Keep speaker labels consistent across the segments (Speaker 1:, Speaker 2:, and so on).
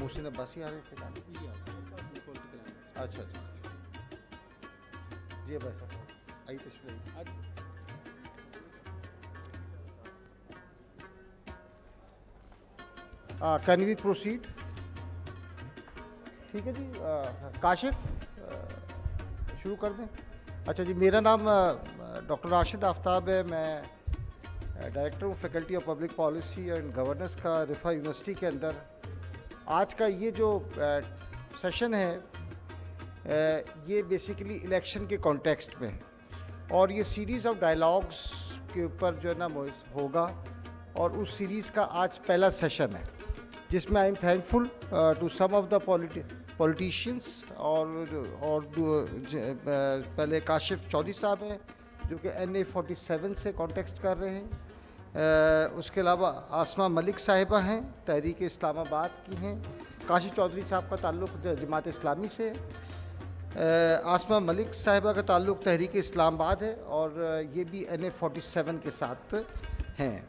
Speaker 1: محسن عباسی آ رہے تھے. اچھا اچھا جی بھائی صاحب آئیے تشریف. Can we proceed? ٹھیک ہے جی. کاشف شروع کر دیں. اچھا جی, میرا نام ڈاکٹر راشد آفتاب ہے. میں ڈائریکٹر ہوں faculty of public policy and governance کا رفا یونیورسٹی کے اندر. آج کا یہ جو سیشن ہے یہ بیسیکلی الیکشن کے کانٹیکسٹ میں, اور یہ سیریز آف ڈائلاگس کے اوپر جو ہے نا ہوگا, اور اس سیریز کا آج پہلا سیشن ہے جس میں I am thankful to some of the politicians. اور پہلے کاشف چودھری صاحب ہیں جو کہ NA47 سے کانٹیکسٹ کر رہے ہیں. اس کے علاوہ آسمہ ملک صاحبہ ہیں, تحریک اسلام آباد کی ہیں. کاشف چودھری صاحب کا تعلق جماعت اسلامی سے ہے. آسمہ ملک صاحبہ کا تعلق تحریک اسلام آباد ہے اور یہ بھی NA47 کے ساتھ ہیں.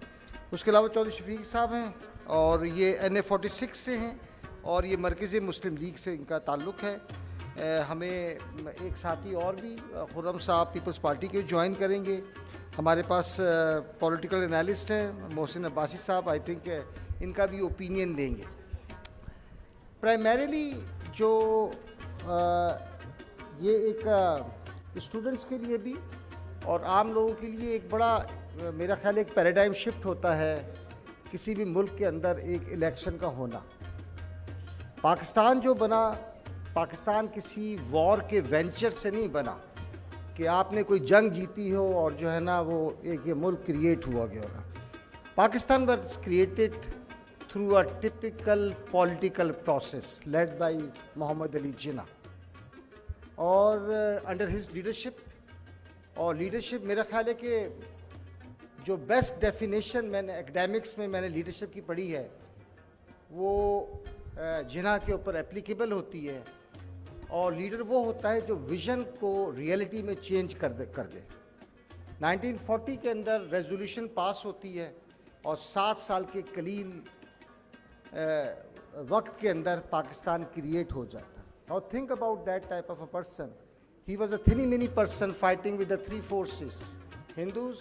Speaker 1: اس کے علاوہ چودھری شفیق صاحب ہیں اور یہ NA46 سے ہیں, اور یہ مرکزی مسلم لیگ سے ان کا تعلق ہے. ہمیں ایک ساتھی اور بھی خرم صاحب پیپلز پارٹی کے جوائن کریں گے. ہمارے پاس پولیٹیکل انالسٹ ہیں محسن عباسی صاحب, آئی تھنک ان کا بھی اوپینین لیں گے. پرائمریلی جو یہ ایک اسٹوڈنٹس کے لیے بھی اور عام لوگوں کے لیے ایک بڑا میرا خیال ایک پیراڈائم شفٹ ہوتا ہے کسی بھی ملک کے اندر ایک الیکشن کا ہونا. پاکستان جو بنا, پاکستان کسی وار کے وینچر سے نہیں بنا کہ آپ نے کوئی جنگ جیتی ہو اور جو ہے نا وہ ایک یہ ملک کریٹ ہوا گیا ہوگا. Pakistan was created through a typical political process led by Muhammad Ali Jinnah, اور انڈر ہز لیڈرشپ. اور لیڈرشپ میرا خیال ہے کہ جو بیسٹ ڈیفینیشن میں نے اکیڈیمکس میں نے لیڈرشپ کی پڑھی ہے وہ جناح کے اوپر اپلیکیبل ہوتی ہے. اور لیڈر وہ ہوتا ہے جو ویژن کو ریئلٹی میں چینج کر دے. 1940 کے اندر ریزولوشن پاس ہوتی ہے اور 7 سال کے قلیل وقت کے اندر پاکستان کریٹ ہو جاتا ہے. اور think about that type of a person. He was a thin mini person fighting with the 3 forces: Hindus,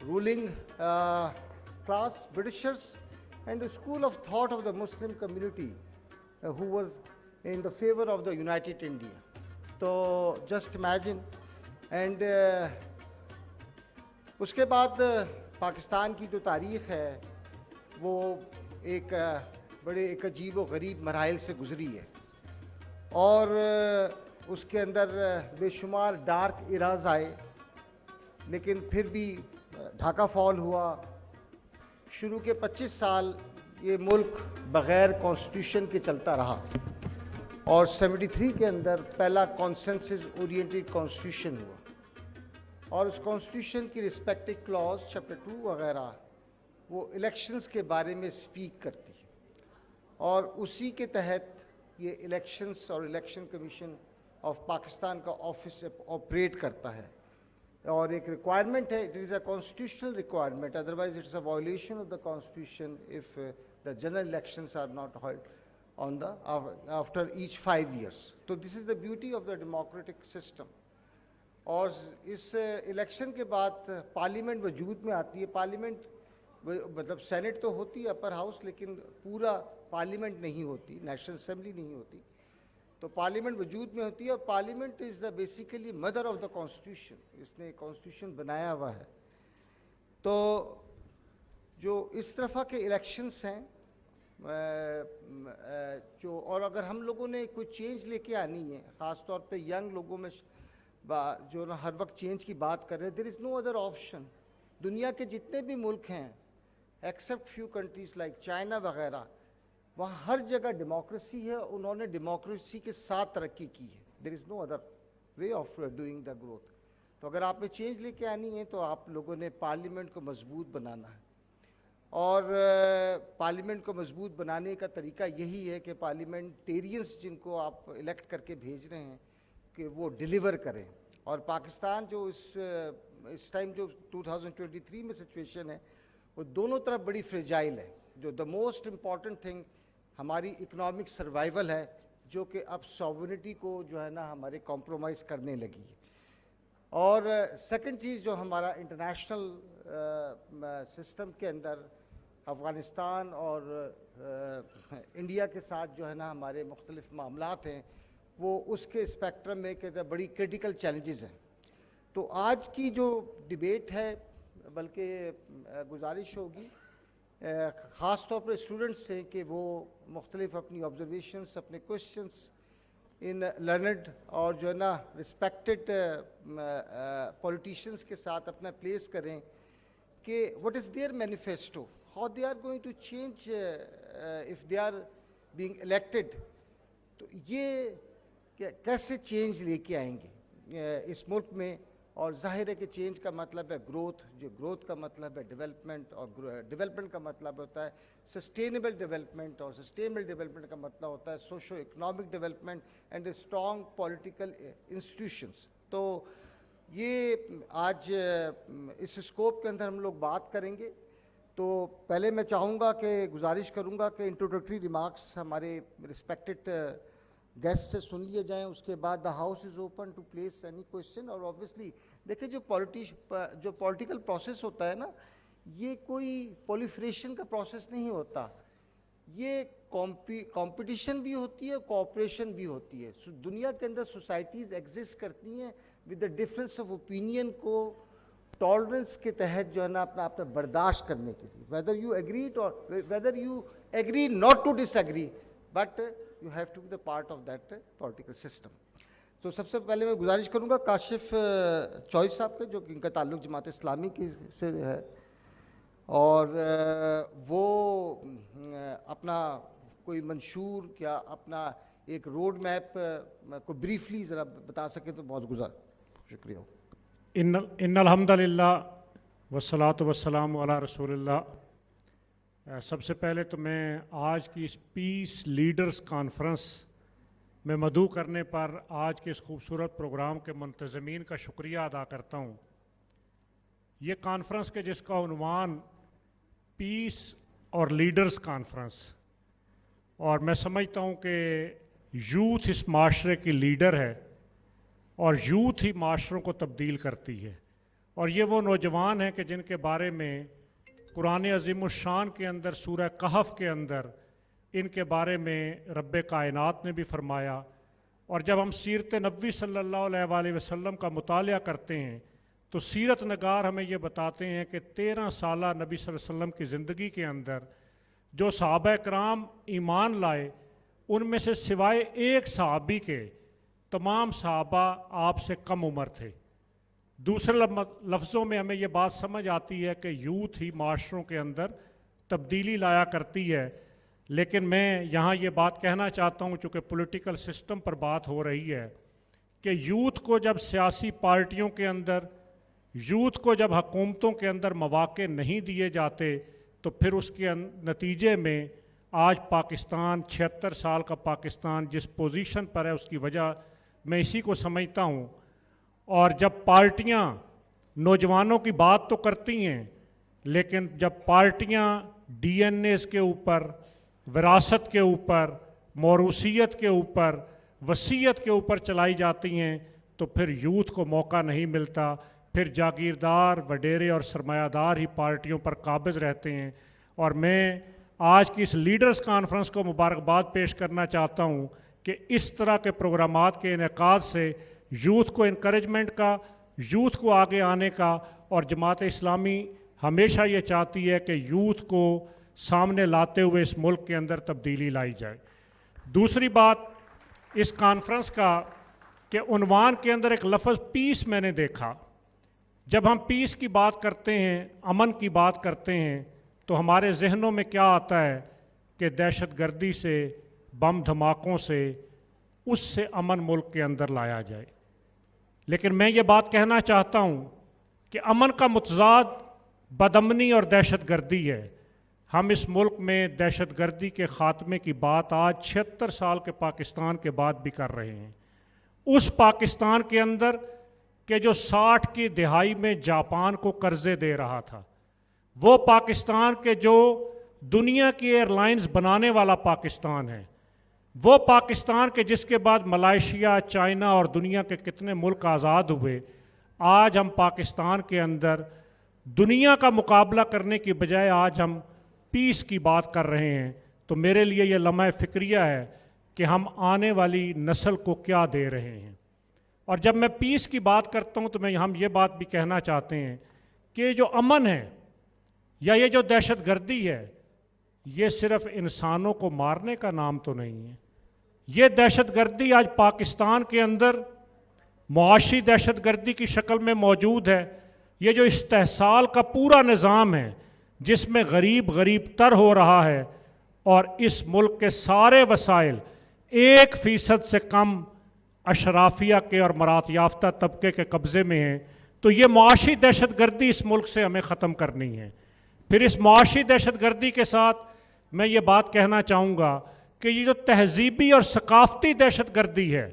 Speaker 1: ruling class, Britishers, and the school of thought of the Muslim community who was in the favor of the United India. So just imagine. And اس کے بعد پاکستان کی جو تاریخ ہے وہ ایک بڑے ایک عجیب و غریب مراحل سے گزری ہے, اور اس کے اندر بے شمار ڈارک ایراز آئے, لیکن پھر بھی ڈھاکہ فال ہوا. شروع کے 25 سال یہ ملک بغیر کانسٹیٹیوشن کے چلتا رہا, اور 73 کے اندر پہلا کانسنسس اورینٹڈ کانسٹیٹیوشن ہوا, اور اس کانسٹیٹیوشن کی ریسپیکٹو کلاز چیپٹر 2 وغیرہ وہ الیکشنز کے بارے میں سپیک کرتی ہے, اور اسی کے تحت یہ الیکشنز اور الیکشن کمیشن آف پاکستان کا آفس آپریٹ کرتا ہے. اور ایک ریکوائرمنٹ ہے, it is a constitutional requirement, otherwise it's a violation of the constitution if the general elections are not held on the after each 5 years. So this is the beauty of the democratic system. اور اس election کے بعد parliament وجود میں آتی ہے. Parliament مطلب Saint تو ہوتی ہے اپر ہاؤس, لیکن پورا پارلیمنٹ نہیں ہوتی, نیشنل اسمبلی نہیں ہوتی. تو پارلیمنٹ وجود میں ہوتی ہے, اور parliament is the basically mother of the constitution. اس نے کانسٹیٹیوشن بنایا ہوا ہے. تو جو اس طرح کے الیکشنس ہیں جو, اور اگر ہم لوگوں نے کوئی چینج لے کے آنی ہے, خاص طور پہ ینگ لوگوں میں جو نا ہر وقت چینج کی بات کر رہے ہیں, دیر از نو ادر آپشن. دنیا کے جتنے بھی ملک ہیں accept few countries like China وغیرہ, وہاں ہر جگہ ڈیموکریسی ہے, انہوں نے ڈیموکریسی کے ساتھ ترقی کی ہے. There is no other way of doing the growth. تو اگر آپ نے چینج لے کے آنی ہے تو آپ لوگوں نے پارلیمنٹ کو مضبوط بنانا ہے, اور پارلیمنٹ کو مضبوط بنانے کا طریقہ یہی ہے کہ پارلیمنٹیرینز جن کو آپ الیکٹ کر کے بھیج رہے ہیں کہ وہ ڈیلیور کریں. اور پاکستان جو اس ٹائم جو 2023 میں سچویشن ہے وہ دونوں طرف بڑی فریجائل ہے. جو دا موسٹ امپورٹنٹ تھنگ ہماری اکنامک سروائیول ہے جو کہ اب سوورنٹی کو جو ہے نا ہمارے کمپرومائز کرنے لگی ہے. اور سیکنڈ چیز جو ہمارا انٹرنیشنل سسٹم کے اندر افغانستان اور انڈیا کے ساتھ جو ہے نا ہمارے مختلف معاملات ہیں وہ اس کے اسپیکٹرم میں کہ بڑی کرٹیکل چیلنجز ہیں. تو آج کی جو ڈیبیٹ ہے بلکہ گزارش ہوگی خاص طور پر اسٹوڈنٹس سے کہ وہ مختلف اپنی آبزرویشنس اپنے کوشچنس ان لرنڈ اور جو ہے نا رسپیکٹڈ پولیٹیشینس کے ساتھ اپنا پلیس کریں کہ what is their manifesto, how they are going to change if they are being elected. تو یہ کیسے چینج لے کے آئیں گے اس ملک میں. اور ظاہر ہے کہ چینج کا مطلب ہے گروتھ, جو گروتھ کا مطلب ہے ڈیولپمنٹ, اور ڈیولپمنٹ کا مطلب ہوتا ہے سسٹینیبل ڈیولپمنٹ, اور سسٹینیبل ڈیولپمنٹ کا مطلب ہوتا ہے socio economic development and a strong political institutions. تو یہ آج اس اسکوپ کے اندر ہم لوگ بات کریں گے. تو پہلے میں چاہوں گا کہ گزارش کروں گا کہ انٹروڈکٹری ریمارکس ہمارے رسپیکٹڈ گیسٹ سے سن لیے جائیں. اس کے بعد the house is open to place any question. اور آبویسلی دیکھیں جو پولیٹیکل پروسیس ہوتا ہے نا یہ کوئی پولیفریشن کا پروسیس نہیں ہوتا, یہ کمپٹیشن بھی ہوتی ہے, کوآپریشن بھی ہوتی ہے. دنیا کے اندر سوسائٹیز ایگزسٹ کرتی ہیں with the difference of opinion کو ٹالرنس کے تحت جو ہے نا اپنا آپ برداشت کرنے کے لیے, ویدر یو ایگری اور whether you agree not to disagree, but you have to be the part of that political system. تو سب سے پہلے میں گزارش کروں گا کاشف چوئی صاحب کے, جو ان کا تعلق جماعت اسلامی کی سے ہے, اور وہ اپنا کوئی منشور یا اپنا ایک روڈ میپ کو بریفلی ذرا بتا سکے تو بہت شکریہ ہو.
Speaker 2: ان الحمد للہ والصلاۃ والسلام علی رسول اللہ. سب سے پہلے تو میں آج کی اس پیس لیڈرز کانفرنس میں مدعو کرنے پر آج کے اس خوبصورت پروگرام کے منتظمین کا شکریہ ادا کرتا ہوں. یہ کانفرنس کے جس کا عنوان پیس اور لیڈرز کانفرنس, اور میں سمجھتا ہوں کہ یوتھ اس معاشرے کی لیڈر ہے اور یوتھ ہی معاشروں کو تبدیل کرتی ہے. اور یہ وہ نوجوان ہیں کہ جن کے بارے میں قرآن عظیم الشان کے اندر سورہ کہف کے اندر ان کے بارے میں رب کائنات نے بھی فرمایا. اور جب ہم سیرت نبوی صلی اللہ علیہ وآلہ وسلم کا مطالعہ کرتے ہیں تو سیرت نگار ہمیں یہ بتاتے ہیں کہ 13 سالہ نبی صلی اللہ علیہ وسلم کی زندگی کے اندر جو صحابہ کرام ایمان لائے ان میں سے سوائے ایک صحابی کے تمام صحابہ آپ سے کم عمر تھے. دوسرے لفظوں میں ہمیں یہ بات سمجھ آتی ہے کہ یوتھ ہی معاشروں کے اندر تبدیلی لایا کرتی ہے. لیکن میں یہاں یہ بات کہنا چاہتا ہوں چونکہ پولیٹیکل سسٹم پر بات ہو رہی ہے کہ یوتھ کو جب سیاسی پارٹیوں کے اندر, یوتھ کو جب حکومتوں کے اندر مواقع نہیں دیے جاتے تو پھر اس کے نتیجے میں آج پاکستان 76 سال کا پاکستان جس پوزیشن پر ہے اس کی وجہ میں اسی کو سمجھتا ہوں. اور جب پارٹیاں نوجوانوں کی بات تو کرتی ہیں لیکن جب پارٹیاں ڈی این ایز کے اوپر, وراثت کے اوپر, موروثیت کے اوپر, وصیت کے اوپر چلائی جاتی ہیں تو پھر یوتھ کو موقع نہیں ملتا. پھر جاگیردار, وڈیرے اور سرمایہ دار ہی پارٹیوں پر قابض رہتے ہیں. اور میں آج کی اس لیڈرز کانفرنس کو مبارکباد پیش کرنا چاہتا ہوں کہ اس طرح کے پروگرامات کے انعقاد سے یوتھ کو انکریجمنٹ کا, یوتھ کو آگے آنے کا, اور جماعت اسلامی ہمیشہ یہ چاہتی ہے کہ یوتھ کو سامنے لاتے ہوئے اس ملک کے اندر تبدیلی لائی جائے. دوسری بات اس کانفرنس کا کہ عنوان کے اندر ایک لفظ پیس میں نے دیکھا. جب ہم پیس کی بات کرتے ہیں, امن کی بات کرتے ہیں تو ہمارے ذہنوں میں کیا آتا ہے کہ دہشت گردی سے, بم دھماکوں سے, اس سے امن ملک کے اندر لایا جائے. لیکن میں یہ بات کہنا چاہتا ہوں کہ امن کا متضاد بدامنی اور دہشت گردی ہے. ہم اس ملک میں دہشت گردی کے خاتمے کی بات آج 76 سال کے پاکستان کے بعد بھی کر رہے ہیں. اس پاکستان کے اندر کہ جو 60 کی دہائی میں جاپان کو قرضے دے رہا تھا, وہ پاکستان کے جو دنیا کی ایئر لائنز بنانے والا پاکستان ہے، وہ پاکستان کے جس کے بعد ملائیشیا، چائنا اور دنیا کے کتنے ملک آزاد ہوئے، آج ہم پاکستان کے اندر دنیا کا مقابلہ کرنے کی بجائے آج ہم پیس کی بات کر رہے ہیں. تو میرے لیے یہ لمحہ فکریہ ہے کہ ہم آنے والی نسل کو کیا دے رہے ہیں. اور جب میں پیس کی بات کرتا ہوں تو ہم یہ بات بھی کہنا چاہتے ہیں کہ جو امن ہے یا یہ جو دہشت گردی ہے، یہ صرف انسانوں کو مارنے کا نام تو نہیں ہے. یہ دہشت گردی آج پاکستان کے اندر معاشی دہشت گردی کی شکل میں موجود ہے. یہ جو استحصال کا پورا نظام ہے جس میں غریب تر ہو رہا ہے اور اس ملک کے سارے وسائل 1% سے کم اشرافیہ کے اور مرات یافتہ طبقے کے قبضے میں ہیں. تو یہ معاشی دہشت گردی اس ملک سے ہمیں ختم کرنی ہے. پھر اس معاشی دہشت گردی کے ساتھ میں یہ بات کہنا چاہوں گا کہ یہ جو تہذیبی اور ثقافتی دہشت گردی ہے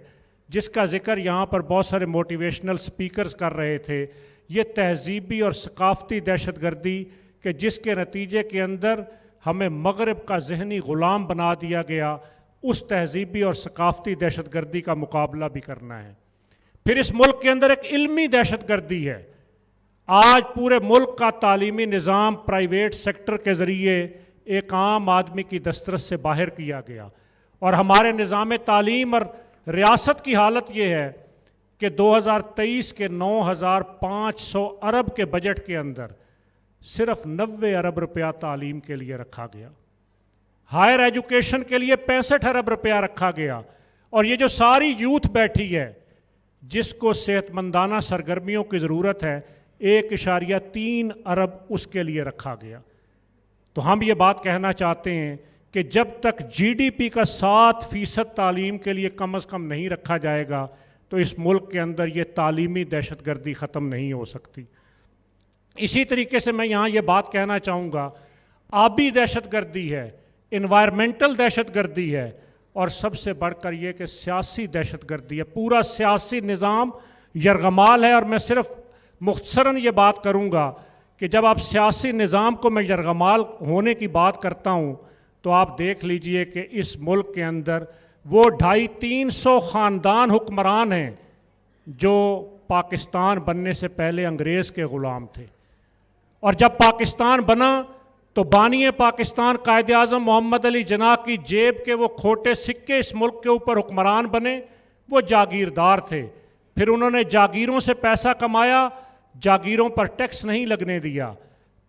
Speaker 2: جس کا ذکر یہاں پر بہت سارے موٹیویشنل سپیکرز کر رہے تھے، یہ تہذیبی اور ثقافتی دہشت گردی کہ جس کے نتیجے کے اندر ہمیں مغرب کا ذہنی غلام بنا دیا گیا، اس تہذیبی اور ثقافتی دہشت گردی کا مقابلہ بھی کرنا ہے. پھر اس ملک کے اندر ایک علمی دہشت گردی ہے. آج پورے ملک کا تعلیمی نظام پرائیویٹ سیکٹر کے ذریعے ایک عام آدمی کی دسترس سے باہر کیا گیا، اور ہمارے نظام تعلیم اور ریاست کی حالت یہ ہے کہ 2023 کے 9,500 ارب کے بجٹ کے اندر صرف 90 ارب روپیہ تعلیم کے لیے رکھا گیا، ہائر ایجوکیشن کے لیے 65 ارب روپیہ رکھا گیا. اور یہ جو ساری یوتھ بیٹھی ہے جس کو صحت مندانہ سرگرمیوں کی ضرورت ہے، 1.3 ارب اس کے لیے رکھا گیا. تو ہم یہ بات کہنا چاہتے ہیں کہ جب تک GDP کا 7% تعلیم کے لیے کم از کم نہیں رکھا جائے گا تو اس ملک کے اندر یہ تعلیمی دہشت گردی ختم نہیں ہو سکتی. اسی طریقے سے میں یہاں یہ بات کہنا چاہوں گا، آبی دہشت گردی ہے، انوائرمنٹل دہشت گردی ہے، اور سب سے بڑھ کر یہ کہ سیاسی دہشت گردی ہے. پورا سیاسی نظام یرغمال ہے. اور میں صرف مختصراً یہ بات کروں گا کہ جب آپ سیاسی نظام کو میں یرغمال ہونے کی بات کرتا ہوں تو آپ دیکھ لیجئے کہ اس ملک کے اندر وہ 250-300 خاندان حکمران ہیں جو پاکستان بننے سے پہلے انگریز کے غلام تھے، اور جب پاکستان بنا تو بانی پاکستان قائد اعظم محمد علی جناح کی جیب کے وہ کھوٹے سکے اس ملک کے اوپر حکمران بنے. وہ جاگیردار تھے، پھر انہوں نے جاگیروں سے پیسہ کمایا، جاگیروں پر ٹیکس نہیں لگنے دیا،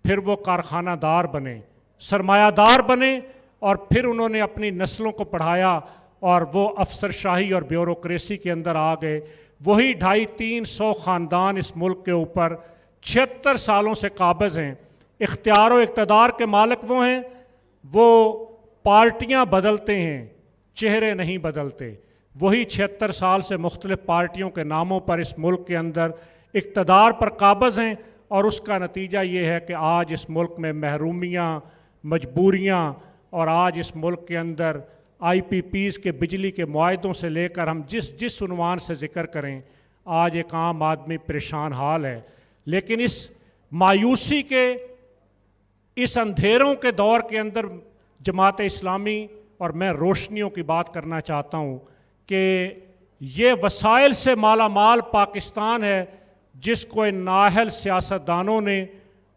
Speaker 2: پھر وہ کارخانہ دار بنے، سرمایہ دار بنے، اور پھر انہوں نے اپنی نسلوں کو پڑھایا اور وہ افسر شاہی اور بیوروکریسی کے اندر آ گئے. وہی 250-300 خاندان اس ملک کے اوپر 76 سالوں سے قابض ہیں. اختیار و اقتدار کے مالک وہ ہیں، وہ پارٹیاں بدلتے ہیں، چہرے نہیں بدلتے. وہی 76 سال سے مختلف پارٹیوں کے ناموں پر اس ملک کے اندر اقتدار پر قابض ہیں، اور اس کا نتیجہ یہ ہے کہ آج اس ملک میں محرومیاں، مجبوریاں، اور آج اس ملک کے اندر IPPs کے بجلی کے معاہدوں سے لے کر ہم جس عنوان سے ذکر کریں، آج ایک عام آدمی پریشان حال ہے. لیکن اس مایوسی کے، اس اندھیروں کے دور کے اندر جماعت اسلامی اور میں روشنیوں کی بات کرنا چاہتا ہوں کہ یہ وسائل سے مالا مال پاکستان ہے جس کو ان نااہل سیاستدانوں نے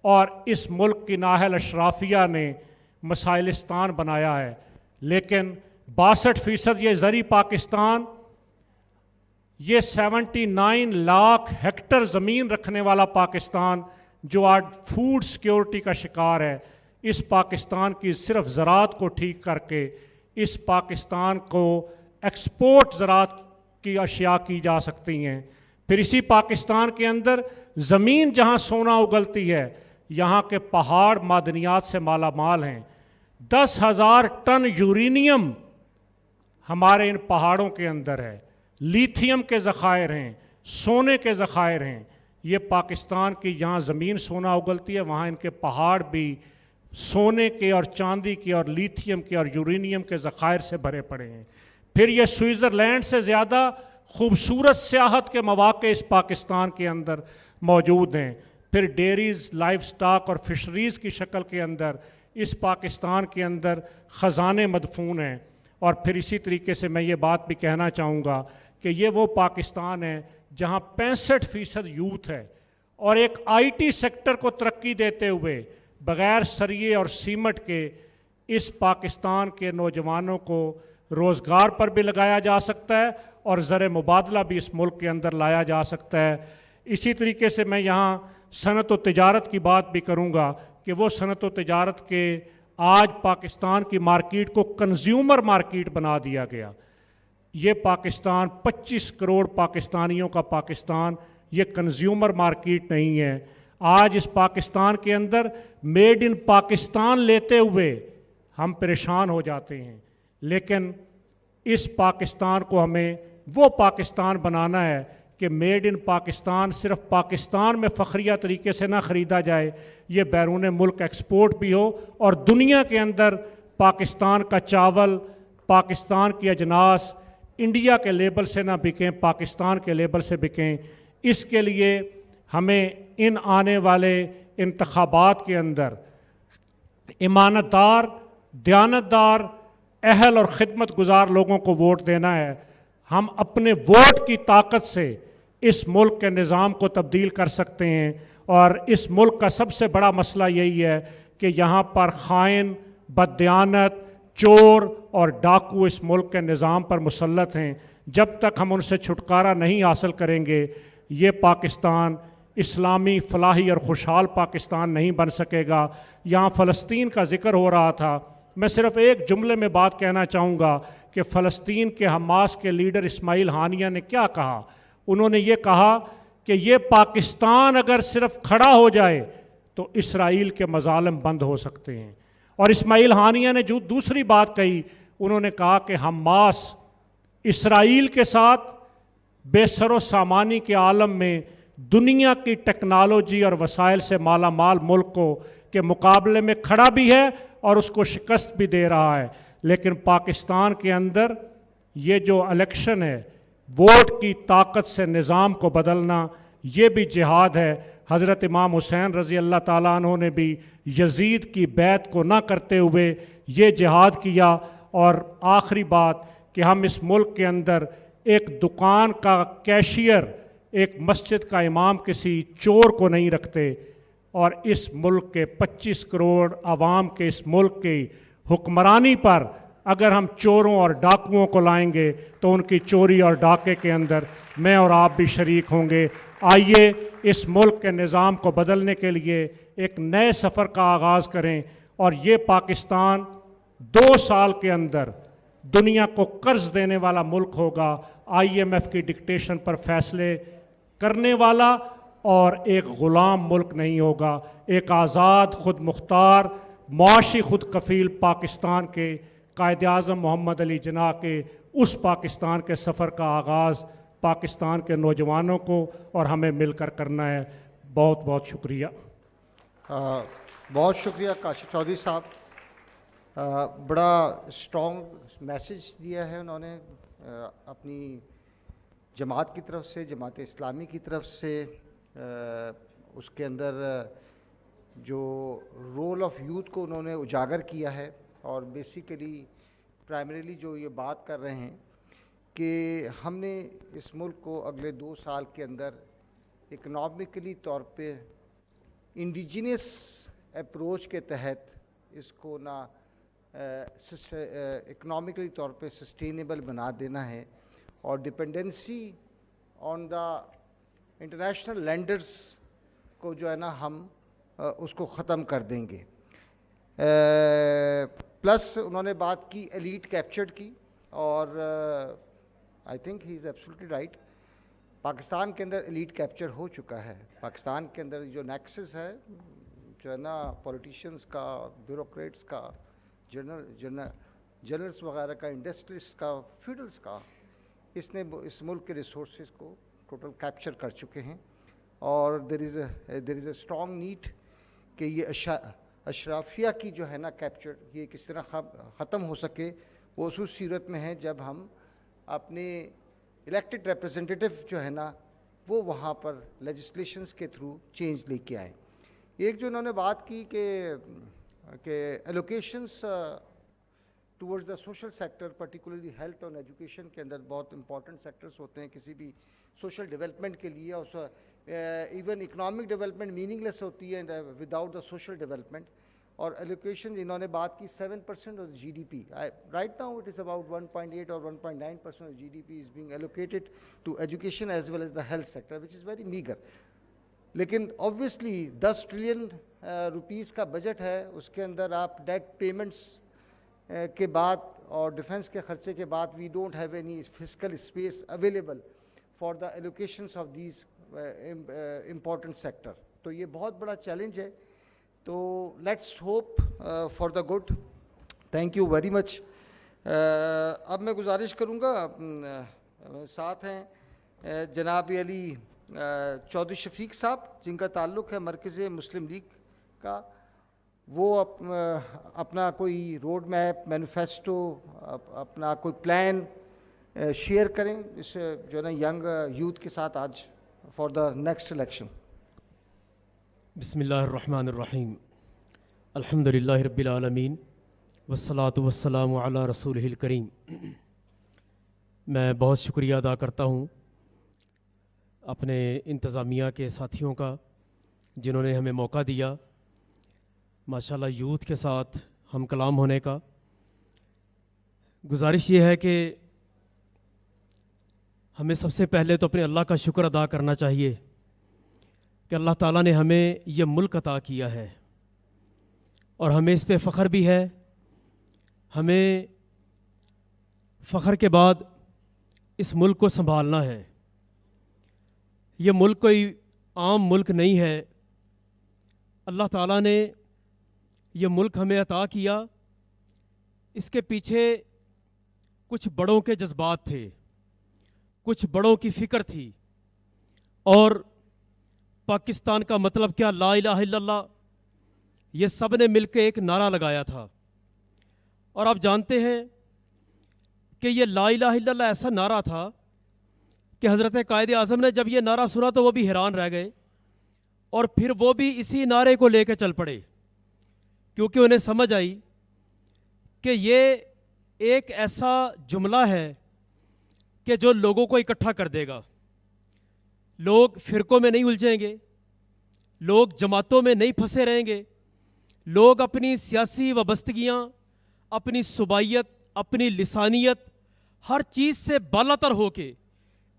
Speaker 2: اور اس ملک کی نااہل اشرافیہ نے مسائلستان بنایا ہے. لیکن 62% یہ زرعی پاکستان، یہ 79 لاکھ ہیکٹر زمین رکھنے والا پاکستان جو آج فوڈ سیکیورٹی کا شکار ہے، اس پاکستان کی صرف زراعت کو ٹھیک کر کے اس پاکستان کو ایکسپورٹ زراعت کی اشیاء کی جا سکتی ہیں. پھر اسی پاکستان کے اندر زمین جہاں سونا اگلتی ہے، یہاں کے پہاڑ معدنیات سے مالا مال ہیں. 10,000 ٹن یورینیم ہمارے ان پہاڑوں کے اندر ہے، لیتھیم کے ذخائر ہیں، سونے کے ذخائر ہیں. یہ پاکستان کی جہاں زمین سونا اگلتی ہے وہاں ان کے پہاڑ بھی سونے کے اور چاندی کے اور لیتھیم کے اور یورینیم کے ذخائر سے بھرے پڑے ہیں. پھر یہ سوئٹزرلینڈ سے زیادہ خوبصورت سیاحت کے مواقع اس پاکستان کے اندر موجود ہیں. پھر ڈیریز، لائف سٹاک اور فشریز کی شکل کے اندر اس پاکستان کے اندر خزانے مدفون ہیں. اور پھر اسی طریقے سے میں یہ بات بھی کہنا چاہوں گا کہ یہ وہ پاکستان ہے جہاں 65% یوتھ ہے, اور ایک آئی ٹی سیکٹر کو ترقی دیتے ہوئے بغیر سریے اور سیمٹ کے اس پاکستان کے نوجوانوں کو روزگار پر بھی لگایا جا سکتا ہے اور زر مبادلہ بھی اس ملک کے اندر لایا جا سکتا ہے. اسی طریقے سے میں یہاں صنعت و تجارت کی بات بھی کروں گا کہ وہ صنعت و تجارت کے آج پاکستان کی مارکیٹ کو کنزیومر مارکیٹ بنا دیا گیا. یہ پاکستان 25 کروڑ پاکستانیوں کا پاکستان, یہ کنزیومر مارکیٹ نہیں ہے. آج اس پاکستان کے اندر میڈ ان پاکستان لیتے ہوئے ہم پریشان ہو جاتے ہیں, لیکن اس پاکستان کو ہمیں وہ پاکستان بنانا ہے کہ میڈ ان پاکستان صرف پاکستان میں فخریہ طریقے سے نہ خریدا جائے, یہ بیرون ملک ایکسپورٹ بھی ہو اور دنیا کے اندر پاکستان کا چاول, پاکستان کی اجناس انڈیا کے لیبل سے نہ بکیں, پاکستان کے لیبل سے بکیں. اس کے لیے ہمیں ان آنے والے انتخابات کے اندر امانت دار, دیانتدار, اہل اور خدمت گزار لوگوں کو ووٹ دینا ہے. ہم اپنے ووٹ کی طاقت سے اس ملک کے نظام کو تبدیل کر سکتے ہیں, اور اس ملک کا سب سے بڑا مسئلہ یہی ہے کہ یہاں پر خائن, بددیانت, چور اور ڈاکو اس ملک کے نظام پر مسلط ہیں. جب تک ہم ان سے چھٹکارا نہیں حاصل کریں گے یہ پاکستان اسلامی, فلاحی اور خوشحال پاکستان نہیں بن سکے گا. یہاں فلسطین کا ذکر ہو رہا تھا, میں صرف ایک جملے میں بات کہنا چاہوں گا کہ فلسطین کے حماس کے لیڈر اسماعیل ہانیہ نے کیا کہا. انہوں نے یہ کہا کہ یہ پاکستان اگر صرف کھڑا ہو جائے تو اسرائیل کے مظالم بند ہو سکتے ہیں. اور اسماعیل ہانیہ نے جو دوسری بات کہی, انہوں نے کہا کہ حماس اسرائیل کے ساتھ بے سر و سامانی کے عالم میں دنیا کی ٹیکنالوجی اور وسائل سے مالا مال ملک کو کے مقابلے میں کھڑا بھی ہے اور اس کو شکست بھی دے رہا ہے. لیکن پاکستان کے اندر یہ جو الیکشن ہے, ووٹ کی طاقت سے نظام کو بدلنا, یہ بھی جہاد ہے. حضرت امام حسین رضی اللہ تعالیٰ عنہ نے بھی یزید کی بیعت کو نہ کرتے ہوئے یہ جہاد کیا. اور آخری بات کہ ہم اس ملک کے اندر ایک دکان کا کیشیئر, ایک مسجد کا امام کسی چور کو نہیں رکھتے, اور اس ملک کے 25 کروڑ عوام کے اس ملک کی حکمرانی پر اگر ہم چوروں اور ڈاکوؤں کو لائیں گے تو ان کی چوری اور ڈاکے کے اندر میں اور آپ بھی شریک ہوں گے. آئیے اس ملک کے نظام کو بدلنے کے لیے ایک نئے سفر کا آغاز کریں, اور یہ پاکستان 2 سال کے اندر دنیا کو قرض دینے والا ملک ہوگا, IMF کی ڈکٹیشن پر فیصلے کرنے والا, اور ایک غلام ملک نہیں ہوگا. ایک آزاد, خود مختار, معاشی خود کفیل پاکستان کے قائد اعظم محمد علی جناح کے اس پاکستان کے سفر کا آغاز پاکستان کے نوجوانوں کو اور ہمیں مل کر کرنا ہے. بہت بہت شکریہ.
Speaker 1: بہت شکریہ کاشف چودھری صاحب, بڑا اسٹرانگ میسیج دیا ہے انہوں نے اپنی جماعت کی طرف سے, جماعت اسلامی کی طرف سے. اس کے اندر جو رول آف یوتھ کو انہوں نے اجاگر کیا ہے, اور بیسیکلی پرائمریلی جو یہ بات کر رہے ہیں کہ ہم نے اس ملک کو اگلے 2 سال کے اندر اکنامکلی طور پہ انڈیجینس اپروچ کے تحت اس کو نہ اکنامکلی طور پہ سسٹینیبل بنا دینا ہے, اور dependency on the international landers کو جو ہے نا ہم اس کو ختم کر دیں گے. پلس انہوں نے بات کی ایلیٹ کیپچرڈ کی, اور I think he is absolutely right. Pakistan کے اندر ایلیٹ کیپچر ہو چکا ہے. پاکستان کے اندر جو نیکسس ہے جو ہے نا پولیٹیشینز کا, بیوروکریٹس کا, جرنلس وغیرہ کا, انڈسٹریز کا, فیوڈلس کا, اس نے اس ملک کے ریسورسز کو ٹوٹل کیپچر کر چکے ہیں. اور دیر از اے اسٹرانگ نیڈ کہ یہ اشرافیہ کی جو ہے نا کیپچر یہ کس طرح ختم ہو سکے. وہ اسی صورت میں ہے جب ہم اپنے الیکٹڈ ریپرزنٹیٹیو جو ہے نا وہ وہاں پر لیجسلیشنز کے تھرو چینج لے کے آئیں. ایک جو انہوں نے بات کی کہ کہ allocations towards the social sector particularly health اور ایجوکیشن کے اندر بہت امپورٹنٹ سیکٹرز ہوتے ہیں کسی بھی سوشل ڈیولپمنٹ کے لیے. اور even economic development meaningless ہوتی ہے وداؤٹ دا سوشل ڈیولپمنٹ. اور ایلوکیشن انہوں نے بات کی 7% of G D P. Right now it is about 1.8 اور 1.9% of G D P is being allocated to education as well as the health sector which is very meagre. لیکن obviously 10 trillion rupees کا budget ہے, اس کے اندر آپ date payments کے بعد اور ڈیفنس کے خرچے کے بعد we don't have any fiscal space available for the allocations of these important sector. تو یہ بہت بڑا چیلنج ہے. تو let's hope for the good. Thank you very much. اب میں گزارش کروں گا, ساتھ ہیں جناب علی چودھری شفیق صاحب جن کا تعلق ہے مرکز مسلم لیگ کا. وہ اپنا کوئی روڈ میپ, مینیفیسٹو, اپنا کوئی پلان شیئر کریں اس جو ہے نا ینگ یوتھ کے ساتھ آج فار دا نیکسٹ الیکشن.
Speaker 3: بسم اللہ الرحمن الرحیم. الحمد للہ رب العالمین والصلاة والسلام علی رسولہ الکریم. میں بہت شکریہ ادا کرتا ہوں اپنے انتظامیہ کے ساتھیوں کا جنہوں نے ہمیں موقع دیا ماشاءاللہ یوتھ کے ساتھ ہم کلام ہونے کا. گزارش یہ ہے کہ ہمیں سب سے پہلے تو اپنے اللہ کا شکر ادا کرنا چاہیے کہ اللہ تعالیٰ نے ہمیں یہ ملک عطا کیا ہے اور ہمیں اس پہ فخر بھی ہے. ہمیں فخر کے بعد اس ملک کو سنبھالنا ہے. یہ ملک کوئی عام ملک نہیں ہے. اللہ تعالیٰ نے یہ ملک ہمیں عطا کیا, اس کے پیچھے کچھ بڑوں کے جذبات تھے, کچھ بڑوں کی فکر تھی. اور پاکستان کا مطلب کیا, لا الہ الا اللہ, یہ سب نے مل کے ایک نعرہ لگایا تھا. اور آپ جانتے ہیں کہ یہ لا الہ الا اللہ ایسا نعرہ تھا کہ حضرت قائد اعظم نے جب یہ نعرہ سنا تو وہ بھی حیران رہ گئے اور پھر وہ بھی اسی نعرے کو لے کے چل پڑے, کیونکہ انہیں سمجھ آئی کہ یہ ایک ایسا جملہ ہے کہ جو لوگوں کو اکٹھا کر دے گا. لوگ فرقوں میں نہیں الجھیں گے, لوگ جماعتوں میں نہیں پھنسے رہیں گے, لوگ اپنی سیاسی وابستگیاں, اپنی صوبائیت, اپنی لسانیت, ہر چیز سے بالا تر ہو کے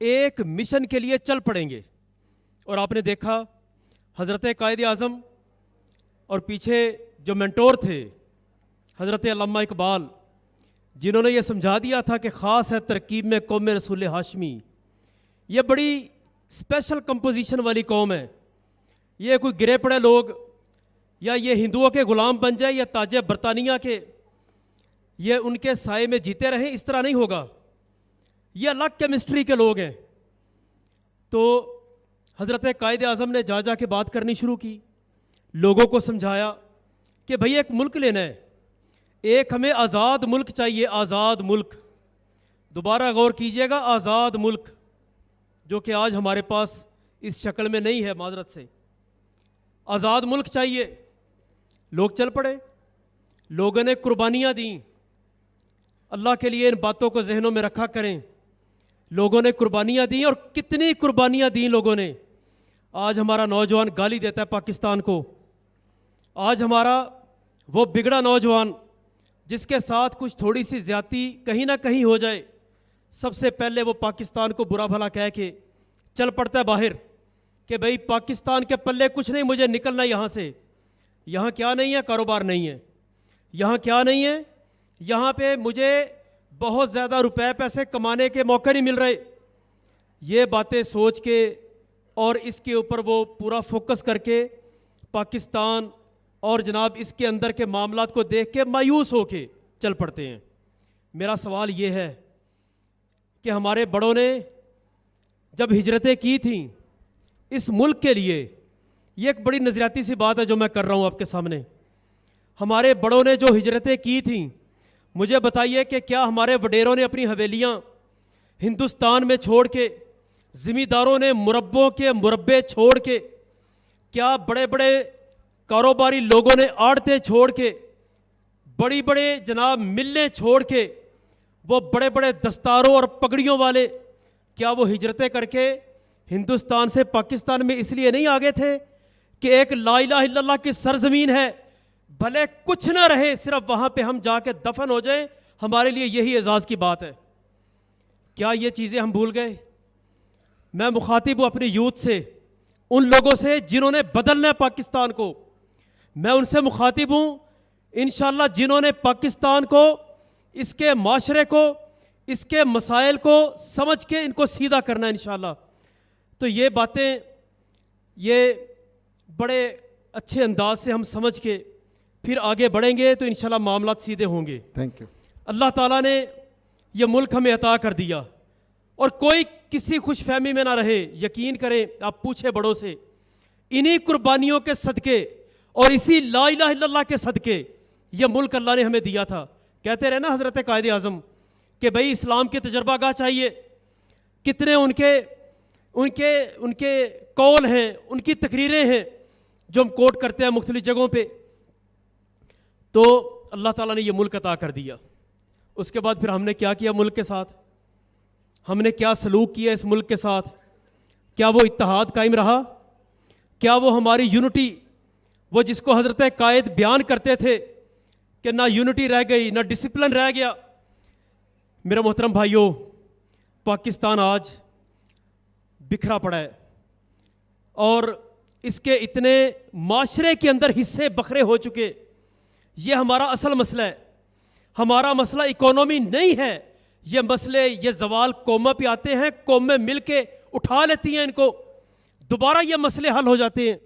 Speaker 3: ایک مشن کے لیے چل پڑیں گے. اور آپ نے دیکھا حضرت قائد اعظم اور پیچھے جو مینٹور تھے حضرت علامہ اقبال, جنہوں نے یہ سمجھا دیا تھا کہ خاص ہے ترکیب میں قوم رسول ہاشمی. یہ بڑی اسپیشل کمپوزیشن والی قوم ہے. یہ کوئی گرے پڑے لوگ یا یہ ہندوؤں کے غلام بن جائے یا تاج برطانیہ کے, یہ ان کے سائے میں جیتے رہیں, اس طرح نہیں ہوگا. یہ الگ کیمسٹری کے لوگ ہیں. تو حضرت قائد اعظم نے جا کے بات کرنی شروع کی, لوگوں کو سمجھایا کہ بھئی ایک ملک لینا ہے, ایک ہمیں آزاد ملک چاہیے. آزاد ملک, دوبارہ غور کیجئے گا, آزاد ملک, جو کہ آج ہمارے پاس اس شکل میں نہیں ہے معذرت سے. آزاد ملک چاہیے. لوگ چل پڑے, لوگوں نے قربانیاں دیں. اللہ کے لیے ان باتوں کو ذہنوں میں رکھا کریں. لوگوں نے قربانیاں دیں, اور کتنی قربانیاں دیں لوگوں نے. آج ہمارا نوجوان گالی دیتا ہے پاکستان کو. آج ہمارا وہ بگڑا نوجوان جس کے ساتھ کچھ تھوڑی سی زیادتی کہیں نہ کہیں ہو جائے, سب سے پہلے وہ پاکستان کو برا بھلا کہہ کے چل پڑتا ہے باہر کہ بھئی پاکستان کے پلے کچھ نہیں, مجھے نکلنا یہاں سے. یہاں کیا نہیں ہے, کاروبار نہیں ہے. یہاں کیا نہیں ہے, یہاں پہ مجھے بہت زیادہ روپے پیسے کمانے کے موقع نہیں مل رہے. یہ باتیں سوچ کے اور اس کے اوپر وہ پورا فوکس کر کے پاکستان اور جناب اس کے اندر کے معاملات کو دیکھ کے مایوس ہو کے چل پڑتے ہیں. میرا سوال یہ ہے کہ ہمارے بڑوں نے جب ہجرتیں کی تھیں اس ملک کے لیے, یہ ایک بڑی نظریاتی سی بات ہے جو میں کر رہا ہوں آپ کے سامنے, ہمارے بڑوں نے جو ہجرتیں کی تھیں, مجھے بتائیے کہ کیا ہمارے وڈیروں نے اپنی حویلیاں ہندوستان میں چھوڑ کے, زمینداروں نے مربوں کے مربے چھوڑ کے, کیا بڑے بڑے کاروباری لوگوں نے آڑتیں چھوڑ کے, بڑی بڑے جناب ملیں چھوڑ کے, وہ بڑے بڑے دستاروں اور پگڑیوں والے, کیا وہ ہجرتیں کر کے ہندوستان سے پاکستان میں اس لیے نہیں آگے تھے کہ ایک لا الہ الا اللہ کی سرزمین ہے, بھلے کچھ نہ رہے, صرف وہاں پہ ہم جا کے دفن ہو جائیں, ہمارے لیے یہی اعزاز کی بات ہے. کیا یہ چیزیں ہم بھول گئے؟ میں مخاطب ہوں اپنی یوتھ سے, ان لوگوں سے جنہوں نے بدلنا ہے پاکستان کو. میں ان سے مخاطب ہوں انشاءاللہ جنہوں نے پاکستان کو, اس کے معاشرے کو, اس کے مسائل کو سمجھ کے ان کو سیدھا کرنا ہے انشاءاللہ. تو یہ باتیں یہ بڑے اچھے انداز سے ہم سمجھ کے پھر آگے بڑھیں گے تو انشاءاللہ معاملات سیدھے ہوں گے.
Speaker 1: Thank you.
Speaker 3: اللہ تعالیٰ نے یہ ملک ہمیں عطا کر دیا, اور کوئی کسی خوش فہمی میں نہ رہے. یقین کریں, آپ پوچھے بڑوں سے, انہی قربانیوں کے صدقے اور اسی لا الہ الا اللہ کے صدقے یہ ملک اللہ نے ہمیں دیا تھا. کہتے رہے نا حضرت قائد اعظم کہ بھئی اسلام کے تجربہ گاہ چاہیے. کتنے ان کے قول ہیں, ان کی تقریریں ہیں جو ہم کوٹ کرتے ہیں مختلف جگہوں پہ. تو اللہ تعالیٰ نے یہ ملک عطا کر دیا. اس کے بعد پھر ہم نے کیا کیا ملک کے ساتھ؟ ہم نے کیا سلوک کیا اس ملک کے ساتھ؟ کیا وہ اتحاد قائم رہا؟ کیا وہ ہماری یونٹی, وہ جس کو حضرت قائد بیان کرتے تھے کہ نہ یونٹی رہ گئی نہ ڈسپلن رہ گیا؟ میرے محترم بھائیوں, پاکستان آج بکھرا پڑا ہے, اور اس کے اتنے معاشرے کے اندر حصے بکھرے ہو چکے. یہ ہمارا اصل مسئلہ ہے. ہمارا مسئلہ اکانومی نہیں ہے. یہ مسئلے, یہ زوال قوموں پہ آتے ہیں, قومیں مل کے اٹھا لیتی ہیں ان کو, دوبارہ یہ مسئلے حل ہو جاتے ہیں.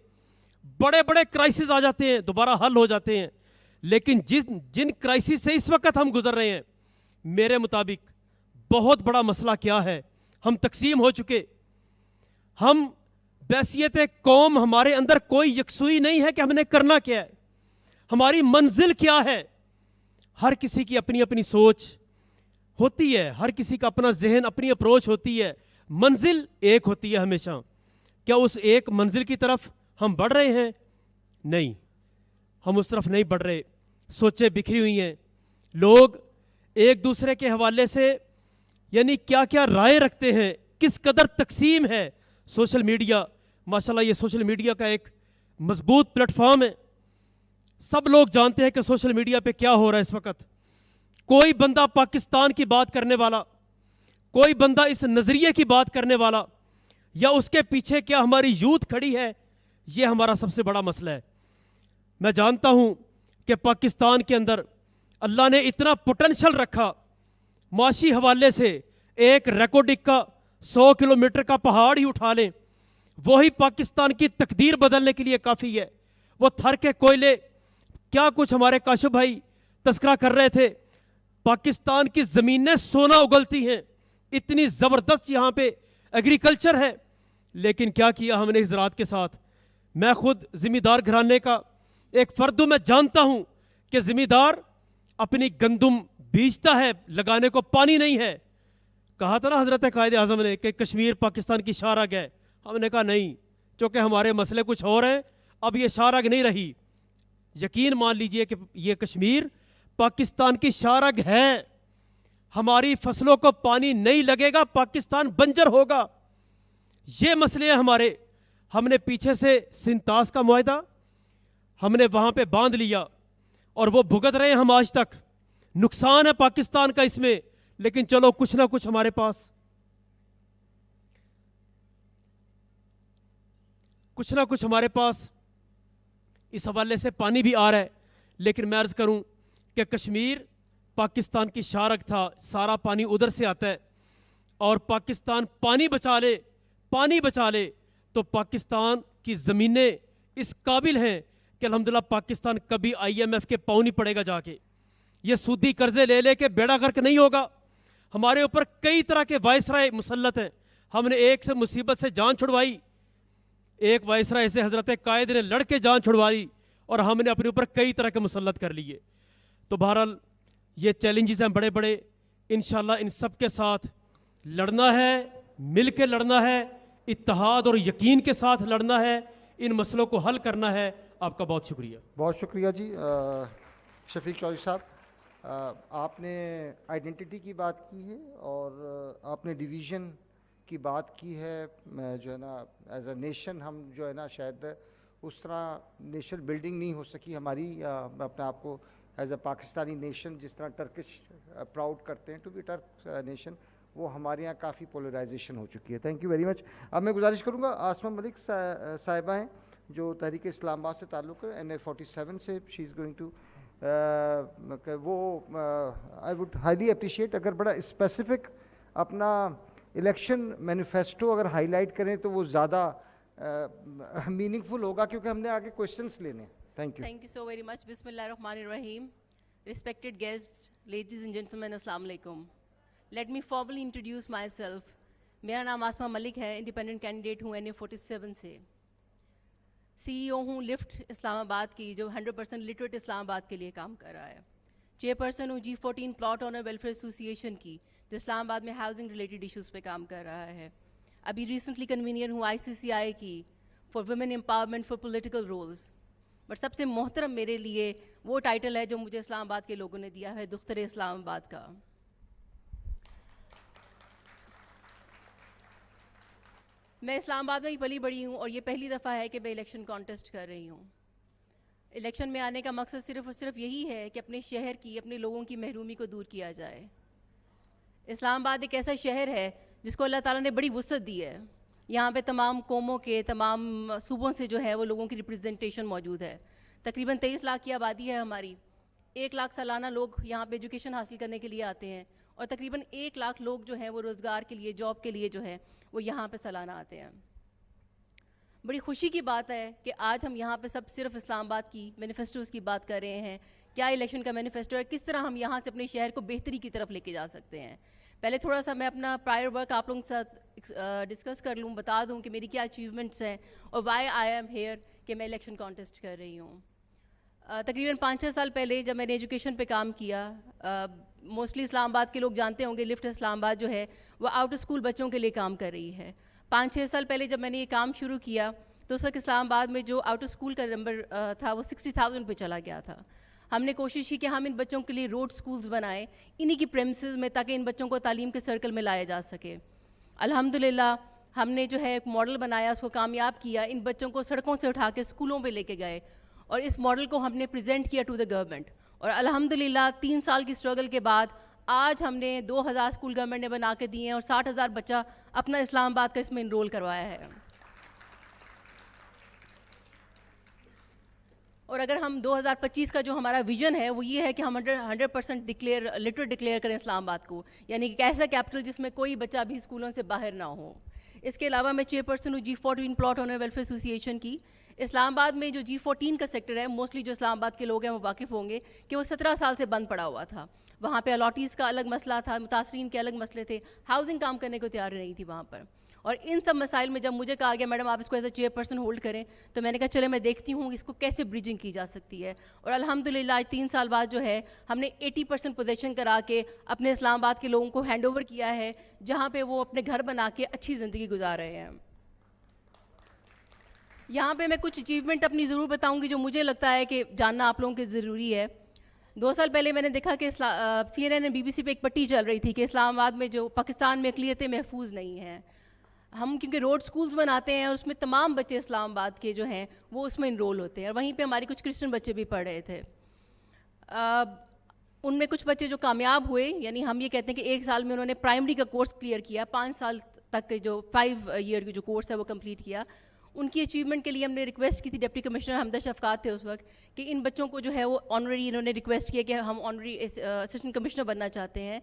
Speaker 3: بڑے بڑے کرائسس آ جاتے ہیں, دوبارہ حل ہو جاتے ہیں. لیکن جن کرائسس سے اس وقت ہم گزر رہے ہیں, میرے مطابق بہت بڑا مسئلہ کیا ہے, ہم تقسیم ہو چکے. ہم بحیثیت قوم, ہمارے اندر کوئی یکسوئی نہیں ہے کہ ہم نے کرنا کیا ہے, ہماری منزل کیا ہے. ہر کسی کی اپنی اپنی سوچ ہوتی ہے, ہر کسی کا اپنا ذہن, اپنی اپروچ ہوتی ہے. منزل ایک ہوتی ہے ہمیشہ. کیا اس ایک منزل کی طرف ہم بڑھ رہے ہیں؟ نہیں, ہم اس طرف نہیں بڑھ رہے. سوچیں بکھری ہوئی ہیں. لوگ ایک دوسرے کے حوالے سے یعنی کیا کیا رائے رکھتے ہیں, کس قدر تقسیم ہے. سوشل میڈیا, ماشاءاللہ یہ سوشل میڈیا کا ایک مضبوط پلیٹ فارم ہے. سب لوگ جانتے ہیں کہ سوشل میڈیا پہ کیا ہو رہا ہے اس وقت. کوئی بندہ پاکستان کی بات کرنے والا, کوئی بندہ اس نظریے کی بات کرنے والا, یا اس کے پیچھے کیا ہماری یوتھ کھڑی ہے, یہ ہمارا سب سے بڑا مسئلہ ہے. میں جانتا ہوں کہ پاکستان کے اندر اللہ نے اتنا پوٹینشل رکھا معاشی حوالے سے. ایک ریکارڈک کا 100 کلومیٹر کا پہاڑ ہی اٹھا لیں, وہی پاکستان کی تقدیر بدلنے کے لیے کافی ہے. وہ تھر کے کوئلے, کیا کچھ ہمارے کاشف بھائی تذکرہ کر رہے تھے. پاکستان کی زمینیں سونا اگلتی ہیں, اتنی زبردست یہاں پہ ایگریکلچر ہے. لیکن کیا کیا ہم نے اس زراعت کے ساتھ؟ میں خود ذمہ دار گھرانے کا ایک فرد ہوں. میں جانتا ہوں کہ ذمہ دار اپنی گندم بیچتا ہے, لگانے کو پانی نہیں ہے. کہا تھا نا حضرت قائد اعظم نے کہ کشمیر پاکستان کی شاہراگ ہے. ہم نے کہا نہیں, چونکہ ہمارے مسئلے کچھ اور ہیں, اب یہ شاہراگ نہیں رہی. یقین مان لیجئے کہ یہ کشمیر پاکستان کی شاہراگ ہے. ہماری فصلوں کو پانی نہیں لگے گا, پاکستان بنجر ہوگا. یہ مسئلے ہیں ہمارے. ہم نے پیچھے سے سنتاس کا معاہدہ ہم نے وہاں پہ باندھ لیا, اور وہ بھگت رہے ہیں ہم آج تک. نقصان ہے پاکستان کا اس میں, لیکن چلو کچھ نہ کچھ ہمارے پاس, اس حوالے سے پانی بھی آ رہا ہے. لیکن میں عرض کروں کہ کشمیر پاکستان کی شاہراگ تھا, سارا پانی ادھر سے آتا ہے, اور پاکستان پانی بچا لے تو پاکستان کی زمینیں اس قابل ہیں کہ الحمدللہ پاکستان کبھی IMF کے پاؤں نہیں پڑے گا جا کے. یہ سودی قرضے لے کے بیڑا غرق نہیں ہوگا. ہمارے اوپر کئی طرح کے وائسرائے مسلط ہیں. ہم نے ایک سے مصیبت سے جان چھڑوائی, ایک وائسرائے سے حضرت قائد نے لڑ کے جان چھڑوائی, اور ہم نے اپنے اوپر کئی طرح کے مسلط کر لیے. تو بہرحال یہ چیلنجز ہیں بڑے بڑے. انشاءاللہ ان سب کے ساتھ لڑنا ہے, مل کے لڑنا ہے, اتحاد اور یقین کے ساتھ لڑنا ہے, ان مسئلوں کو حل کرنا ہے. آپ کا بہت شکریہ.
Speaker 1: بہت شکریہ جی. شفیق چودھری صاحب, آپ نے آئیڈینٹی کی بات کی ہے اور آپ نے ڈویژن کی بات کی ہے. جو ہے نا ایز اے نیشن ہم جو ہے نا شاید اس طرح نیشنل بلڈنگ نہیں ہو سکی ہماری, اپنے آپ کو ایز اے پاکستانی نیشن جس طرح ٹرکش پراؤڈ کرتے ہیں ٹو بی ٹرک نیشن, وہ ہمارے یہاں کافی پولرائزیشن ہو چکی ہے. Thank you very much. اب میں گزارش کروں گا آسمہ ملک صاحبہ ہیں جو تحریک اسلام آباد سے تعلق ہے, NA47 سے. شی از گوئنگ ٹو وہ آئی وڈ ہائیلی اپریشیٹ اگر بڑا اسپیسیفک اپنا الیکشن مینیفیسٹو اگر ہائی لائٹ کریں تو وہ زیادہ میننگ فل ہوگا, کیونکہ ہم نے آگے کوشچنس لینے ہیں. Thank you.
Speaker 4: Thank you so very much. Bismillah ar-Rahman ar-Rahim. Respected guests, ladies and gentlemen, Assalamu alaikum. Let me formally introduce myself. میرا نام آسمہ ملک ہے, انڈیپینڈنٹ کینڈیڈیٹ ہوں NA47 سے. CEO ہوں لفٹ اسلام آباد کی, جو 100% لٹریٹ اسلام آباد کے لیے کام کر رہا ہے. چیئرپرسن ہوں G14 plot owner welfare association کی, جو اسلام آباد میں ہاؤسنگ ریلیٹڈ ایشوز پہ کام کر رہا ہے. ابھی ریسنٹلی کنوینئر ہوں ICCI کی for women empowerment for political roles. But سب سے محترم میرے لیے وہ ٹائٹل ہے جو مجھے اسلام آباد کے لوگوں نے دیا ہے, دختر اسلام آباد کا. میں اسلام آباد میں ہی پلی بڑی ہوں اور یہ پہلی دفعہ ہے کہ میں الیکشن کانٹیسٹ کر رہی ہوں. الیکشن میں آنے کا مقصد صرف اور صرف یہی ہے کہ اپنے شہر کی, اپنے لوگوں کی محرومی کو دور کیا جائے. اسلام آباد ایک ایسا شہر ہے جس کو اللہ تعالیٰ نے بڑی وسعت دی ہے. یہاں پہ تمام قوموں کے, تمام صوبوں سے جو ہے وہ لوگوں کی ریپرزنٹیشن موجود ہے. تقریباً 23 لاکھ کی آبادی ہے ہماری. 1 لاکھ سالانہ لوگ یہاں پہ ایجوکیشن حاصل کرنے کے لیے آتے ہیں, اور تقریباً 1 لاکھ لوگ جو ہیں وہ روزگار کے لیے, جاب کے لیے جو ہے وہ یہاں پہ سالانہ آتے ہیں. بڑی خوشی کی بات ہے کہ آج ہم یہاں پہ سب صرف اسلام آباد کی مینیفیسٹوز کی بات کر رہے ہیں. کیا الیکشن کا مینیفیسٹو ہے, کس طرح ہم یہاں سے اپنے شہر کو بہتری کی طرف لے کے جا سکتے ہیں. پہلے تھوڑا سا میں اپنا پرائر ورک آپ لوگوں کے ساتھ ڈسکس کر لوں, بتا دوں کہ میری کیا اچیومنٹس ہیں اور وائی آئی ایم ہیئر کہ میں الیکشن کانٹیسٹ کر رہی ہوں. تقریباً 5-6 سال پہلے جب میں نے ایجوکیشن پہ کام کیا, موسٹلی اسلام آباد کے لوگ جانتے ہوں گے لفٹ اسلام آباد جو ہے وہ آؤٹ اسکول بچوں کے لیے کام کر رہی ہے. 5-6 سال پہلے جب میں نے یہ کام شروع کیا تو اس وقت اسلام آباد میں جو آؤٹ اسکول کا نمبر تھا وہ 60,000 پہ چلا گیا تھا. ہم نے کوشش کی کہ ہم ان بچوں کے لیے روڈ سکولز بنائیں انہی کی پریمسز میں, تاکہ ان بچوں کو تعلیم کے سرکل میں لایا جا سکے. الحمدللہ ہم نے جو ہے ایک ماڈل بنایا, اس کو کامیاب کیا. ان بچوں کو سڑکوں سے اٹھا کے اسکولوں پہ لے کے گئے اور اس ماڈل کو ہم نے پریزنٹ کیا ٹو دا گورنمنٹ. اور الحمدللہ 3 سال کی اسٹرگل کے بعد آج ہم نے 2000 اسکول گورنمنٹ نے بنا کے دیے ہیں اور 60,000 بچہ اپنا اسلام آباد کا اس میں انرول کروایا ہے. اور اگر ہم 2025 کا جو ہمارا ویژن ہے وہ یہ ہے کہ ہم 100% لٹریٹ ڈکلیئر کریں اسلام آباد کو, یعنی ایک ایسا کیپٹل جس میں کوئی بچہ بھی اسکولوں سے باہر نہ ہو. اس کے علاوہ میں چیئرپرسن ہوں G14 plot owner welfare association کی. اسلام آباد میں جو G14 کا سیکٹر ہے, موسٹلی جو اسلام آباد کے لوگ ہیں وہ واقف ہوں گے کہ وہ 17 سال سے بند پڑا ہوا تھا. وہاں پہ الاٹیز کا الگ مسئلہ تھا, متاثرین کے الگ مسئلے تھے, ہاؤسنگ کام کرنے کو تیار نہیں تھی وہاں پر. اور ان سب مسائل میں جب مجھے کہا گیا میڈم آپ اس کو ایز اے چیئرپرسن ہولڈ کریں, تو میں نے کہا چلے میں دیکھتی ہوں اس کو کیسے بریجنگ کی جا سکتی ہے. اور الحمدللہ آج 3 سال بعد جو ہے ہم نے 80% پوزیشن کرا کے اپنے اسلام آباد کے لوگوں کو ہینڈ اوور کیا ہے, جہاں پہ وہ اپنے گھر بنا کے اچھی زندگی گزار رہے ہیں. یہاں پہ میں کچھ اچیومنٹ اپنی ضرور بتاؤں گی جو مجھے لگتا ہے کہ جاننا آپ لوگوں کی ضروری ہے. 2 سال پہلے میں نے دیکھا کہ CNN BBC پہ ایک پٹی چل رہی تھی کہ اسلام آباد میں جو پاکستان میں اقلیتیں محفوظ نہیں ہیں. ہم کیونکہ روڈ سکولز بناتے ہیں اور اس میں تمام بچے اسلام آباد کے جو ہیں وہ اس میں انرول ہوتے ہیں, اور وہیں پہ ہماری کچھ کرسچن بچے بھی پڑھ رہے تھے. ان میں کچھ بچے جو کامیاب ہوئے, یعنی ہم یہ کہتے ہیں کہ 1 سال میں انہوں نے پرائمری کا کورس کلیئر کیا, 5 سال تک کے جو 5 ایئر کی جو کورس ہے وہ کمپلیٹ کیا. ان کی اچیومنٹ کے لیے ہم نے ریکویسٹ کی تھی, ڈپٹی کمشنر حمدہ شفقات تھے اس وقت, کہ ان بچوں کو جو ہے وہ آنرری, انہوں نے ریکویسٹ کیا کہ ہم آنرری اسسٹنٹ کمشنر بننا چاہتے ہیں.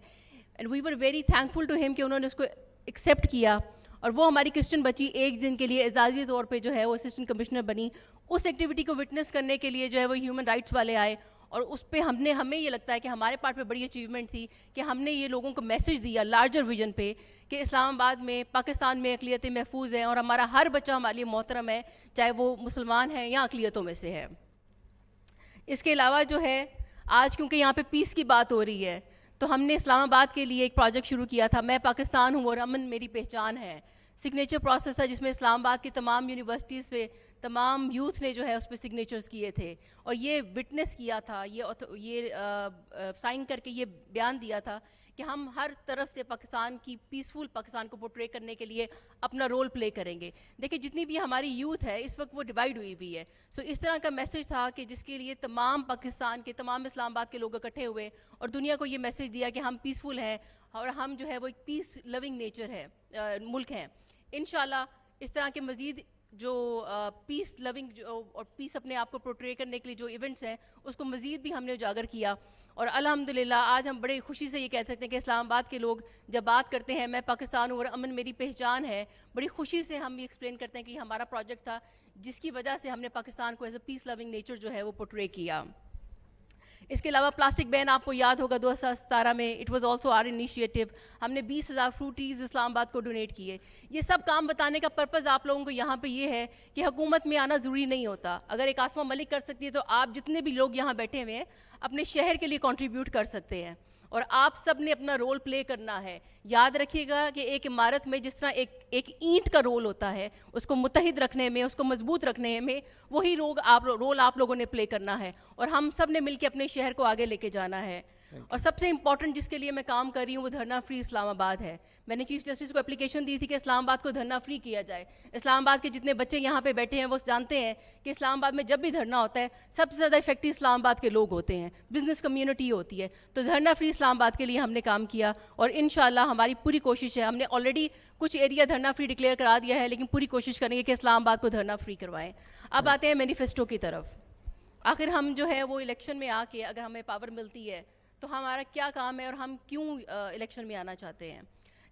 Speaker 4: And we were very thankful to ہم کہ انہوں نے اس کو ایکسیپٹ کیا. اور وہ ہماری کرسچن بچی 1 دن کے لیے اعزازی طور پہ جو ہے وہ اسسٹنٹ کمشنر بنی. اس ایکٹیویٹی کو وٹنس کرنے کے لیے جو ہے وہ ہیومن رائٹس والے آئے, اور اس پہ ہمیں یہ لگتا ہے کہ ہمارے پارٹ پہ بڑی اچیومنٹ تھی کہ ہم نے یہ لوگوں کو میسج دیا لارجر ویژن پہ کہ اسلام آباد میں, پاکستان میں اقلیتیں محفوظ ہیں اور ہمارا ہر بچہ ہمارے لیے محترم ہے, چاہے وہ مسلمان ہے یا اقلیتوں میں سے ہے. اس کے علاوہ جو ہے آج کیونکہ یہاں پہ پیس کی بات ہو رہی ہے تو ہم نے اسلام آباد کے لیے ایک پروجیکٹ شروع کیا تھا, میں پاکستان ہوں اور امن میری پہچان ہے. سگنیچر پروسیس تھا جس میں اسلام آباد کی تمام یونیورسٹیز سے تمام یوتھ نے جو ہے اس پہ سگنیچرز کیے تھے اور یہ وٹنس کیا تھا, یہ سائن کر کے یہ بیان دیا تھا کہ ہم ہر طرف سے پاکستان کی پیسفل پاکستان کو پورٹرے کرنے کے لیے اپنا رول پلے کریں گے. دیکھیں جتنی بھی ہماری یوتھ ہے اس وقت وہ ڈیوائڈ ہوئی ہوئی ہے. سو اس طرح کا میسج تھا کہ جس کے لیے تمام پاکستان کے, تمام اسلام آباد کے لوگ اکٹھے ہوئے اور دنیا کو یہ میسج دیا کہ ہم پیسفل ہیں اور ہم جو ہے وہ ایک پیس لونگ نیچر ہے ملک ہیں. انشاءاللہ اس طرح کے مزید جو پیس لونگ اور پیس اپنے آپ کو پورٹرے کرنے کے لیے جو ایونٹس ہیں اس کو مزید بھی ہم نے اجاگر کیا. اور الحمدللہ آج ہم بڑے خوشی سے یہ کہہ سکتے ہیں کہ اسلام آباد کے لوگ جب بات کرتے ہیں میں پاکستان ہوں اور امن میری پہچان ہے, بڑی خوشی سے ہم یہ ایکسپلین کرتے ہیں کہ یہ ہمارا پروجیکٹ تھا جس کی وجہ سے ہم نے پاکستان کو as a piece living nature جو ہے وہ پورٹرے کیا. اس کے علاوہ پلاسٹک بین آپ کو یاد ہوگا 2017 میں it was also our initiative. ہم نے 20,000 فروٹ ٹریز اسلام آباد کو ڈونیٹ کیے. یہ سب کام بتانے کا پرپز آپ لوگوں کو یہاں پہ یہ ہے کہ حکومت میں آنا ضروری نہیں ہوتا. اگر ایک آسمہ ملک کر سکتی ہے تو آپ جتنے بھی لوگ یہاں بیٹھے ہوئے ہیں اپنے شہر کے لیے کنٹریبیوٹ کر سکتے ہیں اور آپ سب نے اپنا رول پلے کرنا ہے. یاد رکھیے گا کہ ایک عمارت میں جس طرح ایک اینٹ کا رول ہوتا ہے اس کو متحد رکھنے میں, اس کو مضبوط رکھنے میں, وہی رول آپ لوگوں نے پلے کرنا ہے اور ہم سب نے مل کے اپنے شہر کو آگے لے کے جانا ہے. اور سب سے امپورٹنٹ جس کے لیے میں کام کر رہی ہوں وہ دھرنا فری اسلام آباد ہے. میں نے چیف جسٹس کو اپلیکیشن دی تھی کہ اسلام آباد کو دھرنا فری کیا جائے. اسلام آباد کے جتنے بچے یہاں پہ بیٹھے ہیں وہ جانتے ہیں کہ اسلام آباد میں جب بھی دھرنا ہوتا ہے سب سے زیادہ افیکٹو اسلام آباد کے لوگ ہوتے ہیں, بزنس کمیونٹی ہوتی ہے. تو دھرنا فری اسلام آباد کے لیے ہم نے کام کیا اور انشاءاللہ ہماری پوری کوشش ہے. ہم نے آلریڈی کچھ ایریا دھرنا فری ڈکلیئر کرا دیا ہے لیکن پوری کوشش کریں گے کہ اسلام آباد کو دھرنا فری کروائیں. اب آتے ہیں مینیفیسٹو کی طرف. آخر ہم جو ہے وہ الیکشن میں آ کے اگر ہمیں پاور ملتی ہے تو ہمارا کیا کام ہے اور ہم کیوں الیکشن میں آنا چاہتے ہیں.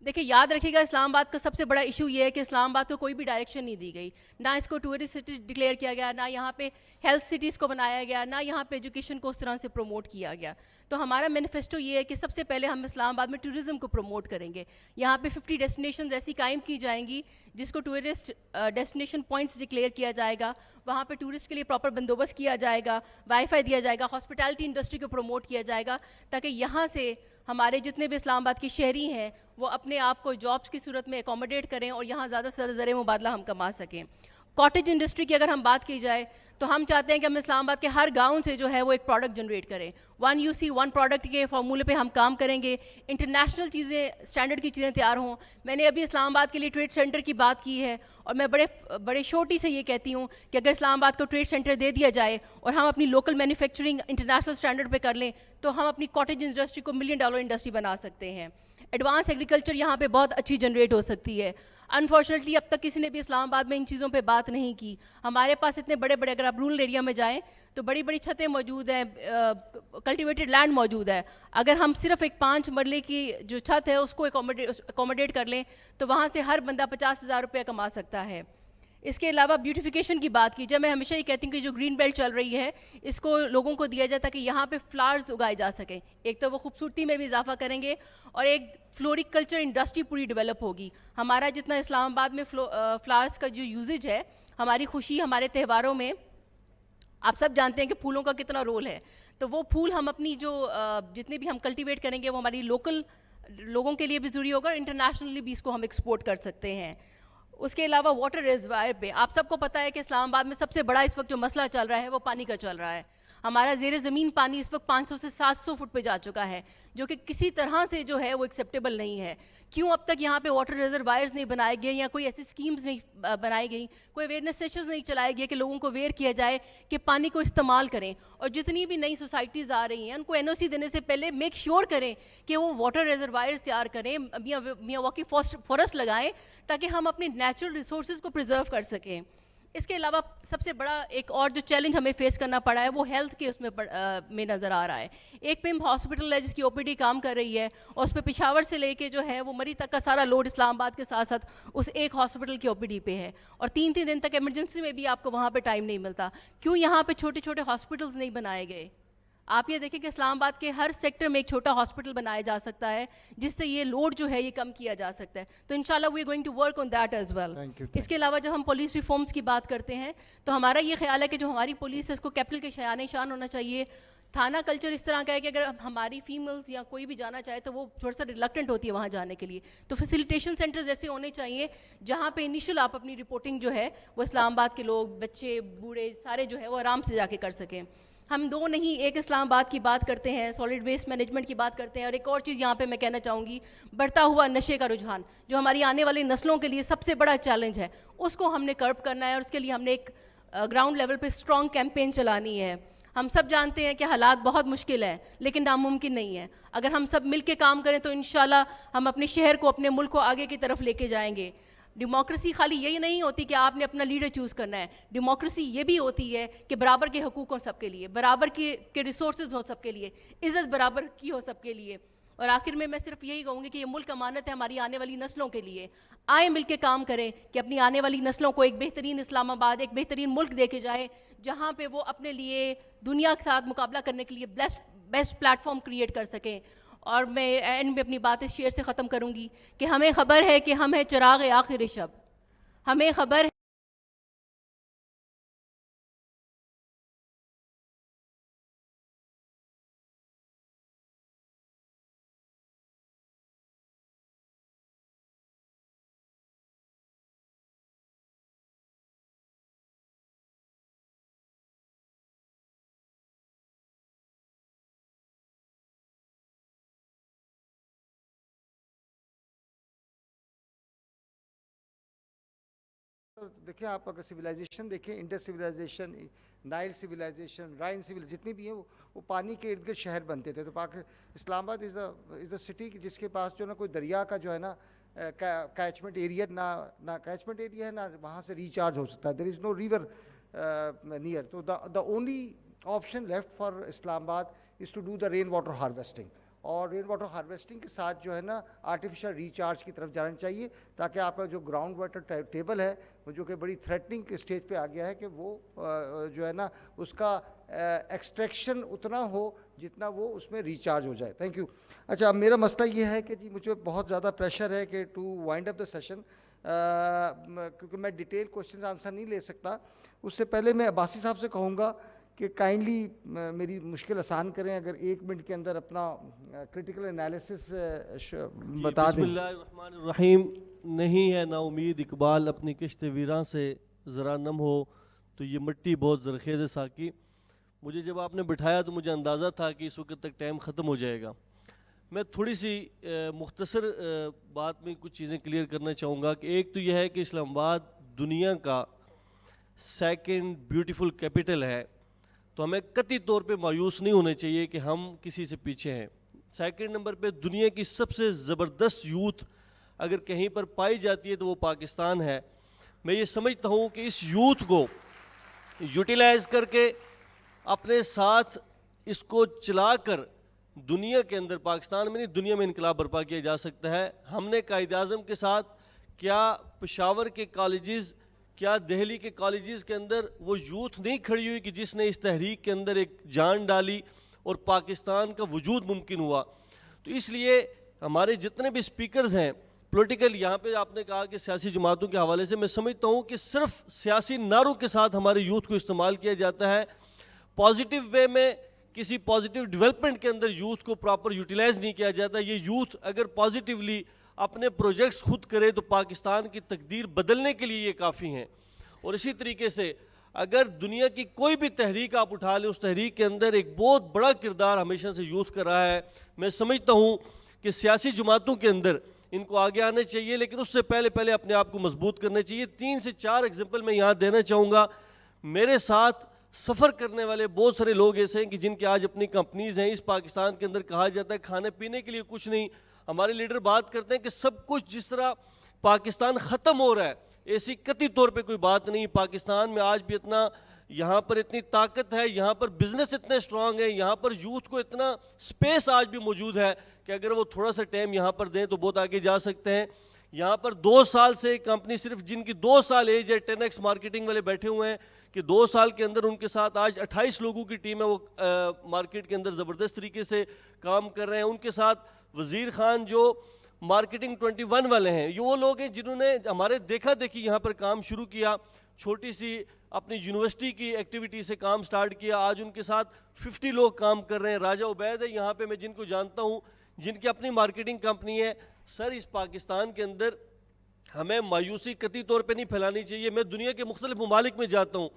Speaker 4: دیکھیں یاد رکھیے گا اسلام آباد کا سب سے بڑا ایشو یہ ہے کہ اسلام آباد کو کوئی بھی ڈائریکشن نہیں دی گئی, نہ اس کو ٹورسٹ سٹی ڈکلیئر کیا گیا, نہ یہاں پہ ہیلتھ سٹیز کو بنایا گیا, نہ یہاں پہ ایجوکیشن کو اس طرح سے پروموٹ کیا گیا. تو ہمارا مینیفیسٹو یہ ہے کہ سب سے پہلے ہم اسلام آباد میں ٹورزم کو پروموٹ کریں گے. یہاں پہ 50 ڈیسٹینیشنز ایسی قائم کی جائیں گی جس کو ٹورسٹ ڈیسٹینیشن پوائنٹس ڈکلیئر کیا جائے گا. وہاں پہ ٹورسٹ کے لیے پراپر بندوبست کیا جائے گا, وائی فائی دیا جائے گا, ہاسپٹیلٹی انڈسٹری کو پروموٹ کیا جائے گا تاکہ یہاں سے ہمارے جتنے بھی اسلام آباد کے شہری ہیں وہ اپنے آپ کو جابس کی صورت میں اکوموڈیٹ کریں اور یہاں زیادہ سے زیادہ زرعی مبادلہ ہم کما سکیں. کاٹیج انڈسٹری کی اگر ہم بات کی جائے تو ہم چاہتے ہیں کہ ہم اسلام آباد کے ہر گاؤں سے جو ہے وہ ایک پروڈکٹ جنریٹ کریں. 1 UC 1 پروڈکٹ کے فارمولے پہ ہم کام کریں گے. انٹرنیشنل چیزیں, اسٹینڈرڈ کی چیزیں تیار ہوں. میں نے ابھی اسلام آباد کے لیے ٹریڈ سینٹر کی بات کی ہے اور میں بڑے شورٹی سے یہ کہتی ہوں کہ اگر اسلام آباد کو ٹریڈ سینٹر دے دیا جائے اور ہم اپنی لوکل مینوفیکچرنگ انٹرنیشنل اسٹینڈرڈ پہ کر لیں تو ہم اپنی کاٹیج انڈسٹری کو $1 ملین انڈسٹری بنا سکتے ہیں. ایڈوانس ایگریکلچر یہاں پہ بہت اچھی جنریٹ ہو سکتی ہے. انفارچونیٹلی اب تک کسی نے بھی اسلام آباد میں ان چیزوں پہ بات نہیں کی. ہمارے پاس اتنے بڑے بڑے, اگر آپ رورل ایریا میں جائیں تو بڑی بڑی چھتیں موجود ہیں, کلٹیویٹڈ لینڈ موجود ہے. اگر ہم صرف ایک 5 مرلے کی جو چھت ہے اس کو اکوموڈیٹ کر لیں تو وہاں سے ہر بندہ 50,000 روپیہ کما سکتا ہے. اس کے علاوہ بیوٹیفیکیشن کی بات کی جائے, میں ہمیشہ یہ کہتی ہوں کہ جو گرین بیلٹ چل رہی ہے اس کو لوگوں کو دیا جائے تاکہ یہاں پہ فلاورز اگائے جا سکیں. ایک تو وہ خوبصورتی میں بھی اضافہ کریں گے اور ایک فلوریکلچر انڈسٹری پوری ڈیولپ ہوگی. ہمارا جتنا اسلام آباد میں فلاورز کا جو یوزیج ہے, ہماری خوشی, ہمارے تہواروں میں آپ سب جانتے ہیں کہ پھولوں کا کتنا رول ہے. تو وہ پھول ہم اپنی جو جتنے بھی ہم کلٹیویٹ کریں گے وہ ہماری لوکل لوگوں کے لیے بھی ضروری ہوگا اور انٹرنیشنلی بھی اس کو ہم ایکسپورٹ کر سکتے ہیں. اس کے علاوہ واٹر ریزروائر پہ آپ سب کو پتہ ہے کہ اسلام آباد میں سب سے بڑا اس وقت جو مسئلہ چل رہا ہے وہ پانی کا چل رہا ہے. ہمارا زیر زمین پانی اس وقت 500 سے 700 فٹ پہ جا چکا ہے جو کہ کسی طرح سے جو ہے وہ ایکسیپٹیبل نہیں ہے. کیوں اب تک یہاں پہ واٹر ریزروائرز نہیں بنائے گئے یا کوئی ایسی اسکیمز نہیں بنائی گئی, کوئی اویئرنیس سیشنز نہیں چلائے گئے کہ لوگوں کو اویئر کیا جائے کہ پانی کو استعمال کریں. اور جتنی بھی نئی سوسائٹیز آ رہی ہیں ان کو NOC دینے سے پہلے میک شیور کریں کہ وہ واٹر ریزروائرز تیار کریں, میاں واکی فارسٹ لگائیں تاکہ ہم اپنے نیچرل ریسورسز کو پرزرو کر سکیں. اس کے علاوہ سب سے بڑا ایک اور جو چیلنج ہمیں فیس کرنا پڑا ہے وہ ہیلتھ کے اس میں نظر آ رہا ہے. ایک پمپ ہاسپٹل ہے جس کی OPD کام کر رہی ہے اور اس پہ پشاور سے لے کے جو ہے وہ مری تک کا سارا لوڈ اسلام آباد کے ساتھ ساتھ اس ایک ہاسپٹل کی OPD پہ ہے اور 3 دن تک ایمرجنسی میں بھی آپ کو وہاں پہ ٹائم نہیں ملتا. کیوں یہاں پہ چھوٹے چھوٹے ہاسپٹلز نہیں بنائے گئے؟ آپ یہ دیکھیں کہ اسلام آباد کے ہر سیکٹر میں ایک چھوٹا ہاسپٹل بنایا جا سکتا ہے جس سے یہ لوڈ جو ہے یہ کم کیا جا سکتا ہے. تو انشاءاللہ we are going to work on that as well. اس کے علاوہ جب ہم پولیس ریفارمس کی بات کرتے ہیں تو ہمارا یہ خیال ہے کہ جو ہماری پولیس ہے اس کو کیپٹل کے شایان شان ہونا چاہیے. تھانہ کلچر اس طرح کا ہے کہ اگر ہماری فیمیلز یا کوئی بھی جانا چاہے تو وہ تھوڑا سا ریلکٹنٹ ہوتی ہے وہاں جانے کے لیے. تو فیسیلیٹیشن سینٹرز ایسے ہونے چاہیے جہاں پہ انیشل آپ اپنی رپورٹنگ جو ہے وہ اسلام آباد کے لوگ, بچے, بوڑھے سارے جو ہے وہ آرام سے جا کے کر سکیں. ہم دو نہیں, ایک اسلام آباد کی بات کرتے ہیں, سالڈ ویسٹ مینجمنٹ کی بات کرتے ہیں, اور ایک اور چیز یہاں پہ میں کہنا چاہوں گی, بڑھتا ہوا نشے کا رجحان جو ہماری آنے والی نسلوں کے لیے سب سے بڑا چیلنج ہے, اس کو ہم نے کرب کرنا ہے, اور اس کے لیے ہم نے ایک گراؤنڈ لیول پہ اسٹرانگ کیمپین چلانی ہے. ہم سب جانتے ہیں کہ حالات بہت مشکل ہیں لیکن ناممکن نہیں ہے. اگر ہم سب مل کے کام کریں تو انشاءاللہ ہم اپنے شہر کو, اپنے ملک کو آگے کی طرف لے کے جائیں گے. ڈیموکریسی خالی یہی نہیں ہوتی کہ آپ نے اپنا لیڈر چوز کرنا ہے, ڈیموکریسی یہ بھی ہوتی ہے کہ برابر کے حقوق ہوں سب کے لیے, برابر کے ریسورسز ہوں سب کے لیے, عزت برابر کی ہو سب کے لیے. اور آخر میں صرف یہی کہوں گی کہ یہ ملک امانت ہے ہماری آنے والی نسلوں کے لیے. آئیں مل کے کام کریں کہ اپنی آنے والی نسلوں کو ایک بہترین اسلام آباد, ایک بہترین ملک دے کے جائیں جہاں پہ وہ اپنے لیے دنیا کے ساتھ مقابلہ کرنے کے لیے بیسٹ پلیٹ فارم کریٹ کر سکیں. اور میں اینڈ میں اپنی بات اس شعر سے ختم کروں گی کہ ہمیں خبر ہے کہ ہم ہیں چراغ آخر شب, ہمیں خبر ہے
Speaker 1: دیکھیں آپ اگر سویلائزیشن دیکھیں, Indus civilization, Nile civilization, Rhine جتنی بھی ہیں وہ پانی کے ارد گرد شہر بنتے تھے. تو اسلام آباد از دا سٹی جس کے پاس جو ہے نا کوئی دریا کا جو ہے نا کیچمنٹ ایریا نہ کیچمنٹ ایریا ہے, نہ وہاں سے ریچارج ہو سکتا ہے. There is no river near. تو the only option left for Islamabad is to do the rain water harvesting, اور رین واٹر ہارویسٹنگ کے ساتھ جو ہے نا آرٹیفیشل ریچارج کی طرف جانا چاہیے, تاکہ آپ کا جو گراؤنڈ واٹر ٹیبل ہے وہ جو کہ بڑی تھریٹنگ اسٹیج پہ آ گیا ہے کہ وہ جو ہے نا اس کا ایکسٹریکشن اتنا ہو جتنا وہ اس میں ریچارج ہو جائے. Thank you. اچھا, اب میرا مسئلہ یہ ہے کہ جی مجھے بہت زیادہ پریشر ہے کہ to wind up the session, کیونکہ میں ڈیٹیل کوشچنز آنسر نہیں لے سکتا. اس سے پہلے میں عباسی صاحب سے کہوں گا کہ کائنڈلی میری مشکل آسان کریں, اگر 1 منٹ کے اندر اپنا کرٹیکل انالیسس بتا دیں.
Speaker 5: بسم اللہ الرحمن الرحیم. نہیں ہے نا امید اقبال اپنی کشت ویراں سے, ذرا نم ہو تو یہ مٹی بہت زرخیز ساکی. مجھے جب آپ نے بٹھایا تو مجھے اندازہ تھا کہ اس وقت تک ٹائم ختم ہو جائے گا. میں تھوڑی سی مختصر بات میں کچھ چیزیں کلیئر کرنا چاہوں گا کہ ایک تو یہ ہے کہ اسلام آباد دنیا کا سیکنڈ بیوٹیفل کیپٹل ہے, تو ہمیں قطعی طور پہ مایوس نہیں ہونے چاہیے کہ ہم کسی سے پیچھے ہیں. سیکنڈ نمبر پہ دنیا کی سب سے زبردست یوتھ اگر کہیں پر پائی جاتی ہے تو وہ پاکستان ہے. میں یہ سمجھتا ہوں کہ اس یوتھ کو یوٹیلائز کر کے اپنے ساتھ اس کو چلا کر دنیا کے اندر, پاکستان میں نہیں دنیا میں انقلاب برپا کیا جا سکتا ہے. ہم نے قائد اعظم کے ساتھ کیا پشاور کے کالجز, کیا دہلی کے کالجز کے اندر وہ یوتھ نہیں کھڑی ہوئی کہ جس نے اس تحریک کے اندر ایک جان ڈالی اور پاکستان کا وجود ممکن ہوا. تو اس لیے ہمارے جتنے بھی سپیکرز ہیں پولیٹیکل, یہاں پہ آپ نے کہا کہ سیاسی جماعتوں کے حوالے سے, میں سمجھتا ہوں کہ صرف سیاسی نعروں کے ساتھ ہمارے یوتھ کو استعمال کیا جاتا ہے. پازیٹیو وے میں کسی پازیٹیو ڈیولپمنٹ کے اندر یوتھ کو پراپر یوٹیلائز نہیں کیا جاتا. یہ یوتھ اگر پازیٹیولی اپنے پروجیکٹس خود کرے تو پاکستان کی تقدیر بدلنے کے لیے یہ کافی ہیں. اور اسی طریقے سے اگر دنیا کی کوئی بھی تحریک آپ اٹھا لیں, اس تحریک کے اندر ایک بہت بڑا کردار ہمیشہ سے یوتھ کا رہا ہے. میں سمجھتا ہوں کہ سیاسی جماعتوں کے اندر ان کو آگے آنا چاہیے, لیکن اس سے پہلے اپنے آپ کو مضبوط کرنا چاہیے. 3 سے 4 ایگزامپل میں یہاں دینا چاہوں گا. میرے ساتھ سفر کرنے والے بہت سارے لوگ ایسے ہیں کہ جن کے آج اپنی کمپنیز ہیں. اس پاکستان کے اندر کہا جاتا ہے کھانے پینے کے لیے کچھ نہیں. ہمارے لیڈر بات کرتے ہیں کہ سب کچھ جس طرح پاکستان ختم ہو رہا ہے, ایسی قطعی طور پہ کوئی بات نہیں. پاکستان میں آج بھی اتنا, یہاں پر اتنی طاقت ہے, یہاں پر بزنس اتنے اسٹرانگ ہے, یہاں پر یوتھ کو اتنا سپیس آج بھی موجود ہے کہ اگر وہ تھوڑا سا ٹائم یہاں پر دیں تو بہت آگے جا سکتے ہیں. یہاں پر 2 سال سے کمپنی, صرف جن کی 2 سال ایج ہے, 10x مارکیٹنگ والے بیٹھے ہوئے ہیں کہ 2 سال کے اندر ان کے ساتھ آج 28 لوگوں کی ٹیم ہے, وہ مارکیٹ کے اندر زبردست طریقے سے کام کر رہے ہیں. ان کے ساتھ وزیر خان جو مارکیٹنگ 21 والے ہیں, یہ وہ لوگ ہیں جنہوں نے ہمارے دیکھا دیکھی یہاں پر کام شروع کیا. چھوٹی سی اپنی یونیورسٹی کی ایکٹیویٹی سے کام سٹارٹ کیا. آج ان کے ساتھ 50 لوگ کام کر رہے ہیں. راجہ عبید ہے یہاں پہ، میں جن کو جانتا ہوں، جن کی اپنی مارکیٹنگ کمپنی ہے. سر اس پاکستان کے اندر ہمیں مایوسی قطعی طور پہ نہیں پھیلانی چاہیے. میں دنیا کے مختلف ممالک میں جاتا ہوں،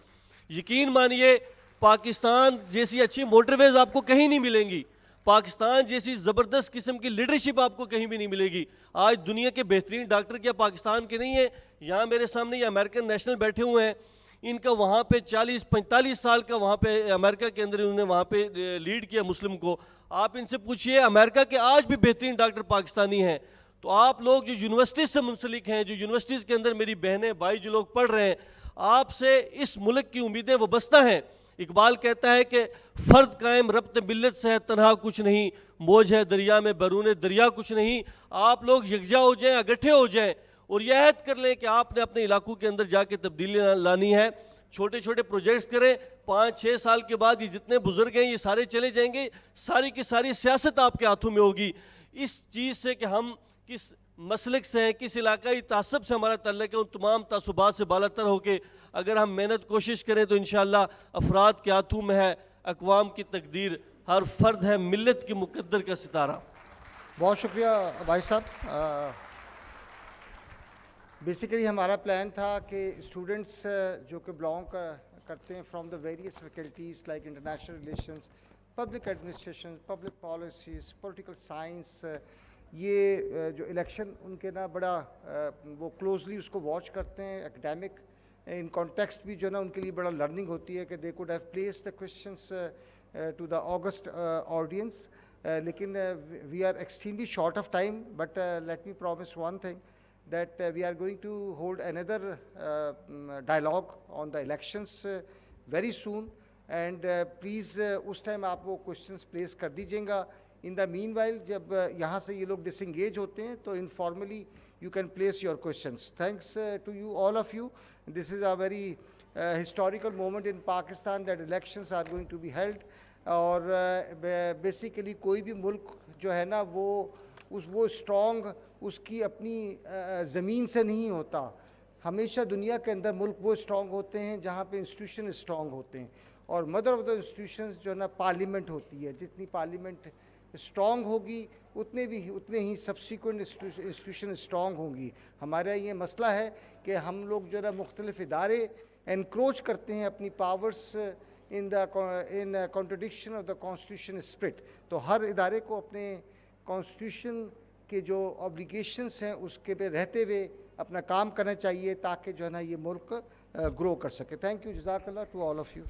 Speaker 5: یقین مانیے پاکستان جیسی اچھی موٹر ویز آپ کو کہیں نہیں ملیں گی، پاکستان جیسی زبردست قسم کی لیڈرشپ آپ کو کہیں بھی نہیں ملے گی. آج دنیا کے بہترین ڈاکٹر کیا پاکستان کے نہیں ہیں؟ یہاں میرے سامنے یہ امریکن نیشنل بیٹھے ہوئے ہیں، ان کا وہاں پہ 40-45 سال کا وہاں پہ امریکہ کے اندر انہوں نے وہاں پہ لیڈ کیا مسلم کو. آپ ان سے پوچھئے امریکہ کے آج بھی بہترین ڈاکٹر پاکستانی ہیں. تو آپ لوگ جو یونیورسٹیز سے منسلک ہیں، جو یونیورسٹیز کے اندر میری بہنیں بھائی جو لوگ پڑھ رہے ہیں، آپ سے اس ملک کی امیدیں وابستہ ہیں. اقبال کہتا ہے کہ فرد قائم ربط ملت سے ہے تنہا کچھ نہیں، موج ہے دریا میں بیرون دریا کچھ نہیں. آپ لوگ یکجا ہو جائیں، اکٹھے ہو جائیں اور یہ عہد کر لیں کہ آپ نے اپنے علاقوں کے اندر جا کے تبدیلی لانی ہے. چھوٹے چھوٹے پروجیکٹس کریں. 5-6 سال کے بعد یہ جتنے بزرگ ہیں یہ سارے چلے جائیں گے، ساری کی ساری سیاست آپ کے ہاتھوں میں ہوگی. اس چیز سے کہ ہم کس مسلک سے ہیں، کس علاقائی تعصب سے ہمارا تعلق ہے، ان تمام تعصبات سے بالاتر ہو کے اگر ہم محنت کوشش کریں تو انشاءاللہ افراد کے ہاتھوں میں ہے اقوام کی تقدیر. ہر فرد ہے ملت کی مقدر کا ستارہ.
Speaker 1: بہت شکریہ بھائی صاحب. بیسیکلی ہمارا پلان تھا کہ اسٹوڈنٹس جو کہ بلانگ کرتے ہیں from the various faculties like international relations, public administration, public policies, political science, یہ جو الیکشن ان کے نا بڑا وہ کلوزلی اس کو واچ کرتے ہیں. اکیڈیمک ان کانٹیکسٹ بھی جو ہے نا ان کے لیے بڑا لرننگ ہوتی ہے کہ they could have place the questions to the august audience. لیکن we are extremely short of time, but let me promise one thing that we are going to hold another dialogue on the elections very soon, and please اس time آپ وہ questions place کر دیجئے گا. in the meanwhile جب یہاں سے یہ لوگ disengage ہوتے ہیں تو informally you can place your questions. Thanks to you, all of you. This is a very historical moment in Pakistan that elections are going to be held. اور basically کوئی بھی ملک جو ہے نا وہ اسٹرانگ اس کی اپنی زمین سے نہیں ہوتا. ہمیشہ دنیا کے اندر ملک وہ اسٹرانگ ہوتے ہیں جہاں پہ انسٹیٹیوشن اسٹرانگ ہوتے ہیں، اور مدر آف دا انسٹیٹیوشنز جو ہے نا پارلیمنٹ ہوتی ہے. جتنی پارلیمنٹ اسٹرانگ ہوگی اتنے ہی سبسیکوینٹ انسٹیٹیوشن اسٹرانگ ہوں گی. ہمارا یہ مسئلہ ہے کہ ہم لوگ جو ہے نا مختلف ادارے انکروچ کرتے ہیں اپنی powers in contradiction of the constitution spirit. تو ہر ادارے کو اپنے کانسٹیٹیوشن کے جو obligations ہیں اس کے پہ رہتے ہوئے اپنا کام کرنا چاہیے تاکہ جو ہے نا یہ ملک گرو کر سکے. تھینک یو، جزاک اللہ ٹو آل آف یو.